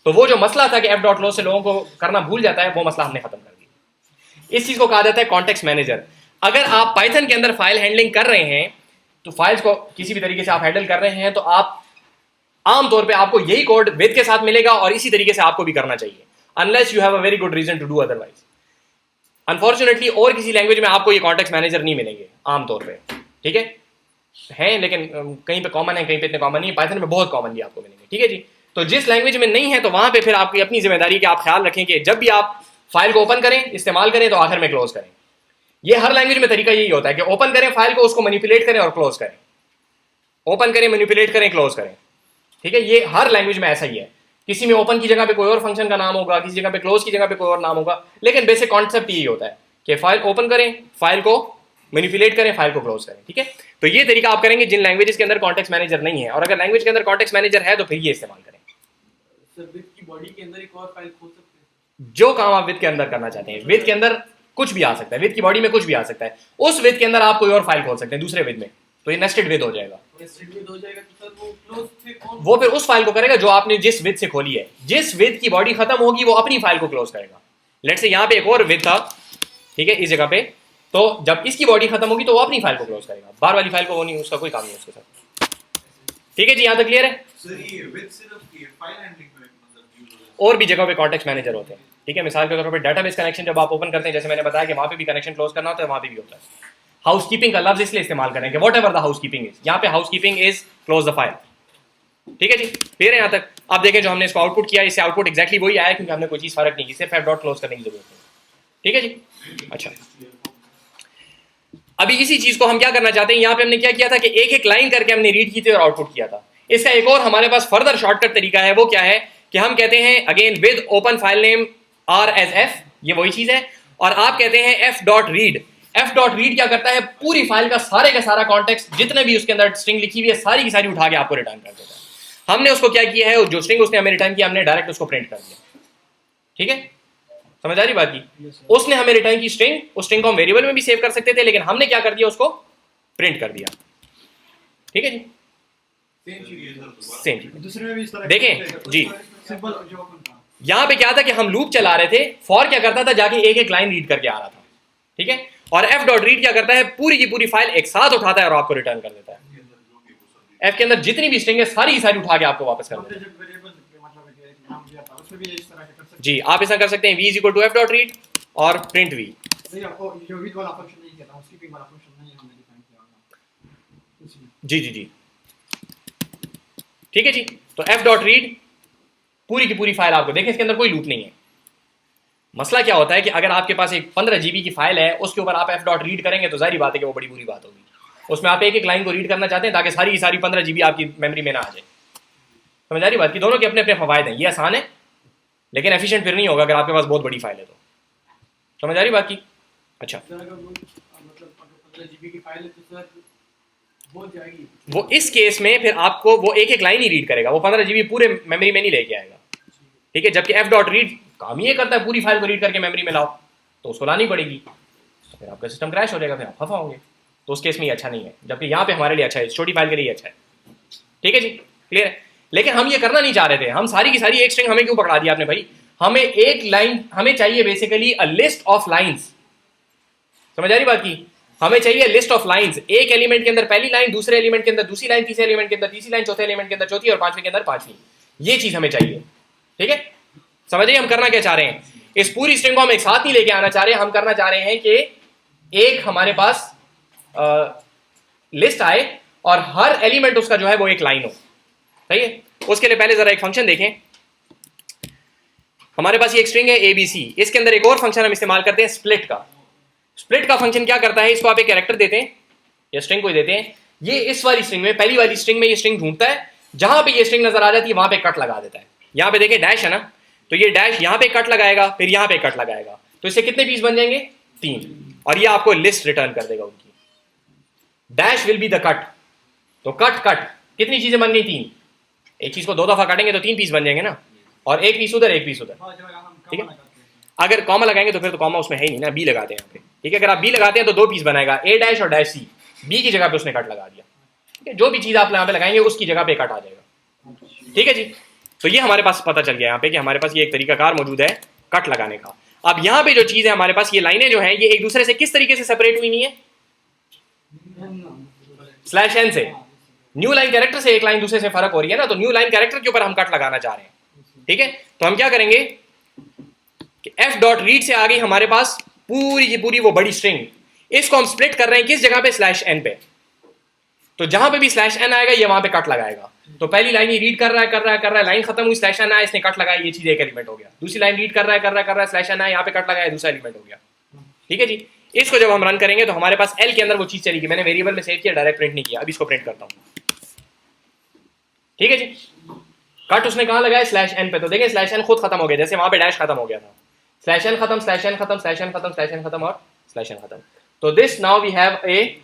तो वो जो मसला था कि एफ डॉट क्लोज से लोगों को करना भूल जाता है, वो मसला हमने खत्म कर दिया। इस चीज को कहा जाता है कॉन्टेक्स्ट मैनेजर। अगर आप पाइथन के अंदर फाइल हैंडलिंग कर रहे हैं, तो फाइल्स को किसी भी तरीके से आप हैंडल कर रहे हैं, तो आप आमतौर पे आपको यही कोड विद के साथ मिलेगा और इसी तरीके से आपको भी करना चाहिए, unless you have a very good reason to do otherwise. Unfortunately और किसी लैंग्वेज में आपको ये कॉन्टेक्स्ट मैनेजर नहीं मिलेंगे आमतौर पे। ठीक है, लेकिन कहीं पे कॉमन है, कहीं पे इतने कॉमन नहीं है। पाइथन में बहुत कॉमनली आपको मिलेंगे। ठीक है जी, तो जिस लैंग्वेज में नहीं है तो वहां पे फिर आपकी अपनी जिम्मेदारी कि आप ख्याल रखें कि जब भी आप फाइल को ओपन करें, इस्तेमाल करें, तो आखिर में क्लोज करें। ये हर लैंग्वेज में तरीका यही होता है कि ओपन करें फाइल को, उसको मैनिपुलेट करें और क्लोज करें, ओपन करें, मैनिपुलेट करें, क्लोज करें। ठीक है, ये हर लैंग्वेज में ऐसा ही है। किसी में ओपन की जगह पे कोई और फंक्शन का नाम होगा, किसी जगह पे क्लोज की जगह पे कोई और नाम होगा, लेकिन बेसिक कॉन्सेप्ट यही होता है कि फाइल ओपन करें, फाइल को मैनिपुलेट करें, फाइल को क्लोज करें। ठीक है, तो ये तरीका आप करेंगे जिन लैंग्वेजेस के अंदर कॉन्टेक्स्ट मैनेजर नहीं है, और अगर लैंग्वेज के अंदर कॉन्टेक्स्ट मैनेजर है तो फिर ये इस्तेमाल करें। सर विद की बॉडी के अंदर एक और फाइल खोल सकते हैं, जो काम आप विद के अंदर करना चाहते हैं, विद के अंदर कुछ भी आ सकता है, विद की बॉडी में कुछ भी आ सकता है, उस विद के अंदर आप कोई और फाइल खोल सकते हैं दूसरे विद में, तो ये नेस्टेड विद हो जाएगा। नेस्टेड विद हो जाएगा। तो सर वो क्लोज से कौन, वो फिर उस फाइल को करेगा जो आपने जिस विद से खोली है। जिस विद की बॉडी खत्म होगी वो अपनी फाइल को क्लोज करेगा। लेट्स से यहाँ पे एक और विद था, ठीक है, इस जगह पे, तो जब इसकी बॉडी खत्म होगी तो वो अपनी फाइल को क्लोज करेगा, बाहर वाली फाइल को वो नहीं, उसका कोई काम नहीं उसके साथ। ठीक है जी, यहाँ तक क्लियर है। सर ये विद सिर्फ ये फाइल हैंडलिंग में मतलब यूज होता है, और भी जगह पे कॉन्टेक्स्ट मैनेजर होते हैं। ठीक है, मिसाल के तौर पर डाटाबेस कनेक्शन जब आप ओपन करते हैं, जैसे मैंने बताया कि वहाँ पे भी कनेक्शन क्लोज करना होता है, वहाँ पे भी होता है। हाउसकीपिंग का लफ्ज इसलिए इस्तेमाल करेंगे, what ever the housekeeping is, यहाँ पे housekeeping is close the file. ठीक है जी, क्लियर है यहाँ तक। अब देखें जो हमने इसको आउटपुट किया, इससे आउटपुट एक्जैक्टली वही आया क्योंकि हमने कोई चीज़ फर्क नहीं की, सिर्फ एफ डॉट क्लोज करने की जरूरत है। ठीक है जी। अच्छा, अभी इसी चीज़ को हम क्या करना चाहते हैं, यहाँ पे हमने क्या किया था कि एक एक लाइन करके हमने रीड की थी और आउटपुट किया था। इसका एक और हमारे पास फर्दर शॉर्टकट तरीका है, वो क्या है कि हम कहते हैं again with open file name r as f, ये वही चीज़ है, और आप कहते हैं f dot read. F dot read क्या करता है, पूरी फाइल का सारा कॉन्टेक्स्ट जितने भी उसके अंदर स्ट्रिंग लिखी हुई है सारी की सारी उठा के आपको रिटर्न कर देता है। हमने उसको क्या किया है, जो स्ट्रिंग उसने हमें रिटर्न किया हमने डायरेक्ट उसको प्रिंट कर दिया। ठीक है, समझ आ रही बात की? उसने हमें रिटर्न की स्ट्रिंग, उस स्ट्रिंग को हम वेरिएबल में भी सेव कर सकते थे, लेकिन हमने क्या कर दिया, उसको प्रिंट कर दिया। ठीक है जी, सेम चीज दूसरे में भी इस तरह देखें जी। सिंपल जो अपन था। यहां पे क्या था कि हम लूप चला रहे थे, फॉर क्या करता था जाके एक एक लाइन रीड करके आ रहा था। ठीक है, और एफ डॉट रीड क्या करता है, पूरी की पूरी फाइल एक साथ उठाता है और आपको रिटर्न कर देता है। एफ के अंदर जितनी भी स्ट्रिंग है सारी की सारी उठा के आपको वापस कर देता है। जब वेरिएबल के मतलब है कि नाम दिया था उसमें भी इस तरह के कर सकते जी, आप ऐसा कर सकते हैं v is equal to f dot read और प्रिंट v। नहीं, आपको जो विद वाला फंक्शन नहीं किया था, उसकी भी वाला फंक्शन नहीं हमने डिफाइन किया होगा इसलिए। जी जी जी, ठीक है जी। तो एफ डॉट रीड पूरी की पूरी फाइल आपको देखें, इसके अंदर कोई लूप नहीं है। मसला क्या होता है कि अगर आपके पास एक 15 GB की फाइल है, उसके ऊपर आप एफ डॉट रीड करेंगे तो जाहिर बात है कि वो बड़ी बुरी बात होगी। उसमें आप एक एक लाइन को रीड करना चाहते हैं ताकि सारी की सारी 15 GB आपकी मेमोरी में ना आ जाए। समझ आ रही बात की? दोनों के अपने अपने फवायद हैं, ये आसान है लेकिन एफिशिएंट फिर नहीं होगा अगर आपके पास बहुत बड़ी फाइल है तो। समझ आ रही बात की? अच्छा, सर अगर वो मतलब 15 GB की फाइल है तो सर हो जाएगी। वो इस केस में फिर आपको वो एक एक लाइन ही रीड करेगा, वो 15 GB पूरे मेमोरी में नहीं लेके आएगा। ठीक है, जबकि एफ डॉट रीड काम ये करता है पूरी फाइल को रीड करके मेमोरी में लाओ, तो उसको लानी पड़ेगी, तो फिर आपका सिस्टम क्रैश हो जाएगा, फिर आप फंसा होंगे। तो उस केस में ये अच्छा नहीं है, जबकि यहाँ पे हमारे लिए अच्छा है, छोटी फाइल के लिए अच्छा है। ठीक है जी, क्लियर है। लेकिन हम ये करना नहीं चाह रहे थे, हम सारी की सारी एक स्ट्रिंग हमें क्यों पकड़ा दिया आपने भाई? हमें एक लाइन, हमें चाहिए basically a list of lines. समझ आ रही बात की? हमें चाहिए लिस्ट ऑफ लाइन्स, एक एलिमेंट के अंदर पहली लाइन, दूसरे एलिमेंट के अंदर दूसरी लाइन, तीसरे एलिमेंट के अंदर तीसरी लाइन, चौथे एलिमेंट के अंदर चौथी और पांचवें के अंदर पांचवी। ये चीज हमें चाहिए। ठीक है, समझिए हम करना क्या चाह रहे हैं। इस पूरी स्ट्रिंग को हम एक साथ नहीं लेके आना चाह रहे हैं, हम करना चाह रहे हैं कि एक हमारे पास लिस्ट आए और हर एलिमेंट उसका जो है वो एक लाइन हो। सही है, उसके लिए पहले जरा एक फंक्शन देखें। हमारे पास ये एक स्ट्रिंग है ABC, इसके अंदर एक और फंक्शन हम इस्तेमाल करते हैं स्प्लिट का। स्प्लिट का फंक्शन क्या करता है, इसको आप एक कैरेक्टर देते हैं या स्ट्रिंग को देते हैं, ये इस वाली स्ट्रिंग में, पहली वाली स्ट्रिंग में ये स्ट्रिंग ढूंढता है, जहां पे ये स्ट्रिंग नजर आ जाती है वहां पे कट लगा देता है। यहां पे देखें डैश है ना, तो ये डैश यहां पे कट लगाएगा, फिर यहां पे कट लगाएगा, तो इससे कितने पीस बन जाएंगे? 3, और ये आपको लिस्ट रिटर्न कर देगा उनकी। Dash will be the cut, तो कट कट कितनी चीजें बन गई? 3। एक चीज को 2 दफा काटेंगे तो 3 पीस बन जाएंगे ना, और एक पीस उधर एक पीस उधर। हाँ, जो हम ठीक है, कम लगाते हैं। अगर कॉमा लगाएंगे तो फिर तो कॉमा उसमें है ही नहीं ना, बी लगाते हैं यहाँ पे। ठीक है, अगर आप बी लगाते हैं तो 2 पीस बनाएगा, ए डैश और डैश सी, बी की जगह पे उसने कट लगा दिया। ठीक है, जो भी चीज आप यहाँ पे लगाएंगे उसकी जगह पे कट आ जाएगा। ठीक है जी, तो ये हमारे पास पता चल गया यहाँ पे कि हमारे पास ये एक तरीकाकार मौजूद है कट लगाने का। अब यहाँ पे जो चीज है हमारे पास, ये लाइनें जो है ये एक दूसरे से किस तरीके से सेपरेट हुई नहीं है? स्लैश एन से। न्यू लाइन कैरेक्टर से एक लाइन दूसरे से फर्क हो रही है ना, तो न्यू लाइन कैरेक्टर के ऊपर हम कट लगाना चाह रहे हैं। ठीक है, तो हम क्या करेंगे कि एफ डॉट रीड से आ गई हमारे पास पूरी की पूरी वो बड़ी स्ट्रिंग, इसको हम स्प्लिट कर रहे हैं किस जगह पे? स्लैश एन पे। तो जहां पे भी स्लैश एन आएगा ये वहां पे कट लगाएगा। तो पहली लाइन ही रीड कर रहा है, लाइन खत्म हुई, स्लैश एन आया, इसने कट लगाया, ये चीज एक एलिमेंट हो गया। दूसरी लाइन रीड कर रहा है, स्लैश एन आया, यहाँ पे कट लगाया, दूसरा एलिमेंट हो गया। ठीक है जी, इसको जब हम रन करेंगे तो हमारे पास एल के अंदर वो चीज चलेगी। मैंने वेरिएबल में सेव किया, डायरेक्ट प्रिंट नहीं किया, अब इसको प्रिंट करता हूं। ठीक है जी, कट उसने कहां लगाया? स्लैश एन पे। तो देखें स्लैश एन खुद खत्म हो गया, जैसे वहां पे डैश खत्म हो गया था। स्लैश एन खत्म, स्लैश एन खत्म, स्लैश एन खत्म, स्लैश एन खत्म और स्लैश एन खत्म। तो this now we have a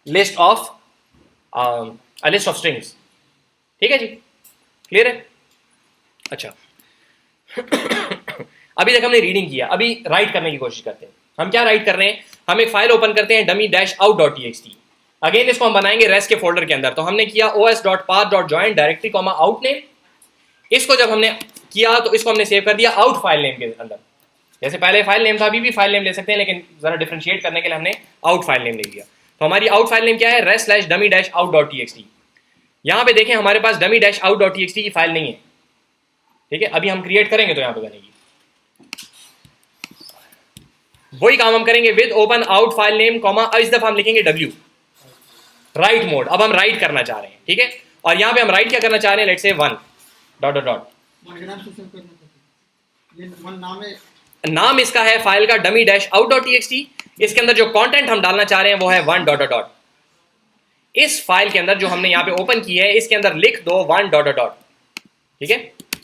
list of strings. ठीक है जी, क्लियर है? अच्छा अभी तक हमने रीडिंग किया, अभी राइट करने की कोशिश करते हैं। हम क्या राइट कर रहे हैं? हम एक फाइल ओपन करते हैं dummy-out.txt। अगेन इसको हम बनाएंगे रेस्ट के फोल्डर के अंदर। तो हमने किया os.path.join directory comma out name. इसको जब हमने किया तो इसको हमने सेव कर दिया आउट फाइल नेम के अंदर। जैसे पहले फाइल नेम था, अभी भी फाइल नेम ले सकते हैं, लेकिन जरा डिफरेंशिएट करने के लिए हमने आउट फाइल नेम ले लिया। तो हमारी आउट फाइल नेम क्या है? rest/dummy-out.txt। यहाँ पे देखें हमारे पास dummy-out.txt की फाइल नहीं है। ठीक है, अभी हम क्रिएट करेंगे तो यहाँ पे बनेगी। वही काम हम करेंगे with open out file name comma, इस दफा हम लिखेंगे w राइट मोड। अब हम राइट करना चाह रहे हैं। ठीक है, और यहाँ पे हम राइट क्या करना चाह रहे हैं? Let's say 1। Dot dot dot, diagram से सेव करना पड़ता है। ये वन नाम है, नाम इसका है फाइल का dummy dash out dot TXT. इसके अंदर जो कंटेंट हम डालना चाह रहे हैं वो है 1 डॉट डॉट डॉट। इस फाइल के अंदर जो हमने यहाँ पे ओपन की है इसके अंदर लिख दो 1 डॉट डॉट डॉट, ठीक है।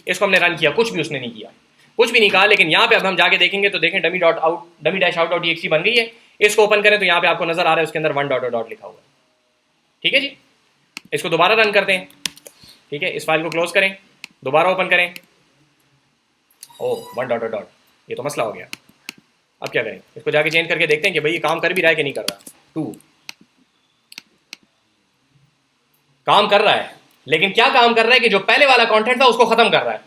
इसको हमने रन किया, कुछ भी उसने नहीं किया, कुछ भी नहीं कहा, लेकिन यहाँ पे अब हम जाके देखेंगे तो देखें dummy dash out dot TXT बन गई है। इसको ओपन करें तो यहाँ पे आपको नजर आ रहा है उसके अंदर 1 डॉट डॉट डॉट लिखा हुआ है, ठीक है जी। इसको दोबारा रन करते हैं, ठीक है। इस फाइल को क्लोज करें, दोबारा ओपन करें, ओ 1 डॉट डॉट डॉट, ये तो मसला हो गया। अब क्या करें, इसको जाके चेंज करके देखते हैं कि भाई ये काम कर भी रहा है कि नहीं कर रहा। 2 काम कर रहा है, लेकिन क्या काम कर रहा है कि जो पहले वाला कंटेंट था उसको खत्म कर रहा है।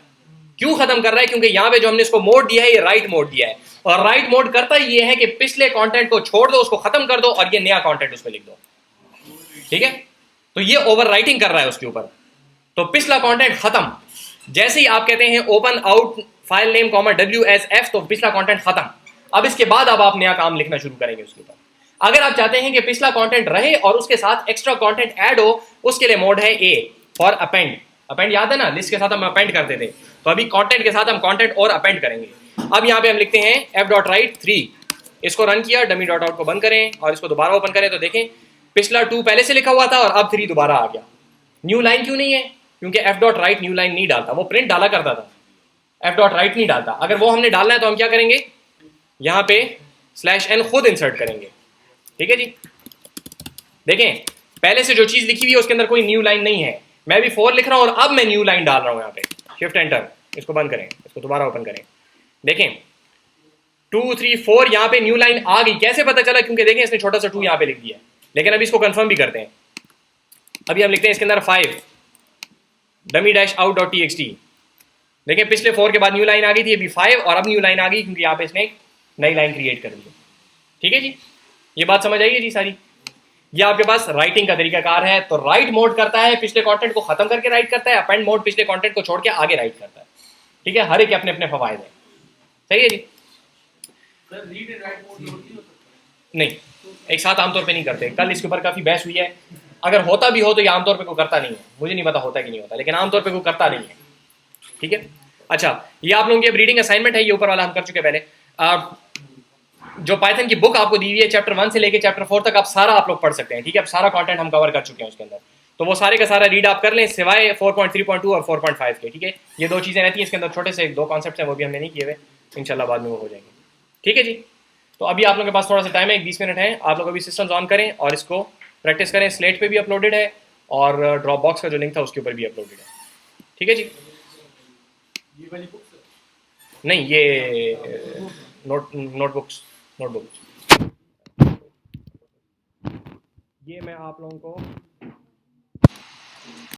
क्यों खत्म कर रहा है? क्योंकि यहाँ पे जो हमने इसको मोड दिया है ये राइट मोड दिया है, और राइट मोड करता ये है कि पिछले कंटेंट को छोड़ दो, उसको खत्म कर दो और ये नया कंटेंट उस पर लिख दो, ठीक है। तो ये ओवर राइटिंग कर रहा है उसके ऊपर, तो पिछला कंटेंट खत्म। जैसे ही आप कहते हैं open out file name comma WSF, तो पिछला कंटेंट खत्म। अब इसके बाद अब आप नया काम लिखना शुरू करेंगे उसके ऊपर। अगर आप चाहते हैं कि पिछला कंटेंट रहे और उसके साथ एक्स्ट्रा कंटेंट ऐड हो, उसके लिए मोड है A फॉर अपेंड। अपेंड याद है ना, लिस्ट के साथ हम अपेंड करते थे, तो अभी कंटेंट के साथ हम कंटेंट और अपेंड करेंगे। अब यहाँ पे हम लिखते हैं f.write3, इसको रन किया, डमी डॉट आउट को बंद करें और इसको दोबारा ओपन करें तो देखें पिछला 2 पहले से लिखा हुआ था और अब 3 दोबारा आ गया। न्यू लाइन क्यों नहीं है? क्योंकि f.write न्यू लाइन नहीं डालता, वो प्रिंट डाला करता था, f.write नहीं डालता। अगर वो हमने डालना है तो हम क्या करेंगे, यहाँ पे /n खुद इंसर्ट करेंगे, ठीक है जी। देखें पहले से जो चीज लिखी हुई है उसके अंदर कोई न्यू लाइन नहीं है। मैं भी 4 लिख रहा हूं और अब मैं न्यू लाइन डाल रहा हूं, यहाँ पे शिफ्ट एंटर, इसको बंद करें, इसको दोबारा ओपन करें, देखें 2 3 4 यहाँ पे न्यू लाइन आ गई। कैसे पता चला? क्योंकि देखें इसने छोटा सा 2 यहाँ पे लिख दिया। लेकिन अभी इसको कंफर्म भी करते हैं। अभी हम लिखते हैं इसके अंदर 5 dummy dash out dot TXT. देखें पिछले 4 के बाद न्यू लाइन आ गई थी, अभी 5 और अब न्यू लाइन आ गई क्योंकि यहाँ पे इसने एक नई लाइन क्रिएट कर दी है, ठीक है जी। ये बात समझ आई है जी सारी। ये आपके पास राइटिंग का तरीकाकार है। तो राइट मोड करता है पिछले कंटेंट को खत्म करके राइट करता है, अपेंड मोड पिछले कंटेंट को छोड़ के आगे राइट करता है, ठीक है। हर एक के अपने अपने फवायद हैं, सही है जी। Sir read and write mode load नहीं हो सकता? नहीं, एक साथ आमतौर पे नहीं करते। कल इसके ऊपर काफ़ी बहस हुई है। अगर होता भी हो तो ये आमतौर पे कोई करता नहीं है, मुझे नहीं पता होता कि नहीं होता, लेकिन आमतौर पे कोई करता नहीं है, ठीक है। अच्छा, ये आप लोगों की रीडिंग असाइनमेंट है, ये ऊपर वाला हम कर चुके पहले। जो पाइथन की बुक आपको दी हुई है चैप्टर 1 से लेके चैप्टर 4 तक आप सारा आप लोग पढ़ सकते हैं, ठीक है। अब सारा कंटेंट हम कवर कर चुके हैं उसके अंदर, तो वो सारे का सारा रीड आप कर लें सिवाय 4.3.2 और 4.5 के, ठीक है। ये 2 चीज़ें रहती हैं इसके अंदर, छोटे से 2 कॉन्सेप्ट हैं, वो भी हमने नहीं किए हुए, इंशाल्लाह बाद में वो हो जाएंगे, ठीक है जी। तो अभी आप लोगों के पास थोड़ा सा टाइम है, 20 मिनट है। आप लोग अभी सिस्टम्स ऑन करें और इसको प्रैक्टिस करें। स्लेट पे भी अपलोडेड है और ड्रॉप बॉक्स का जो लिंक था उसके ऊपर भी अपलोडेड है, ठीक है जी। ये वाली बुक नहीं, ये नोटबुक्स ये मैं आप लोगों को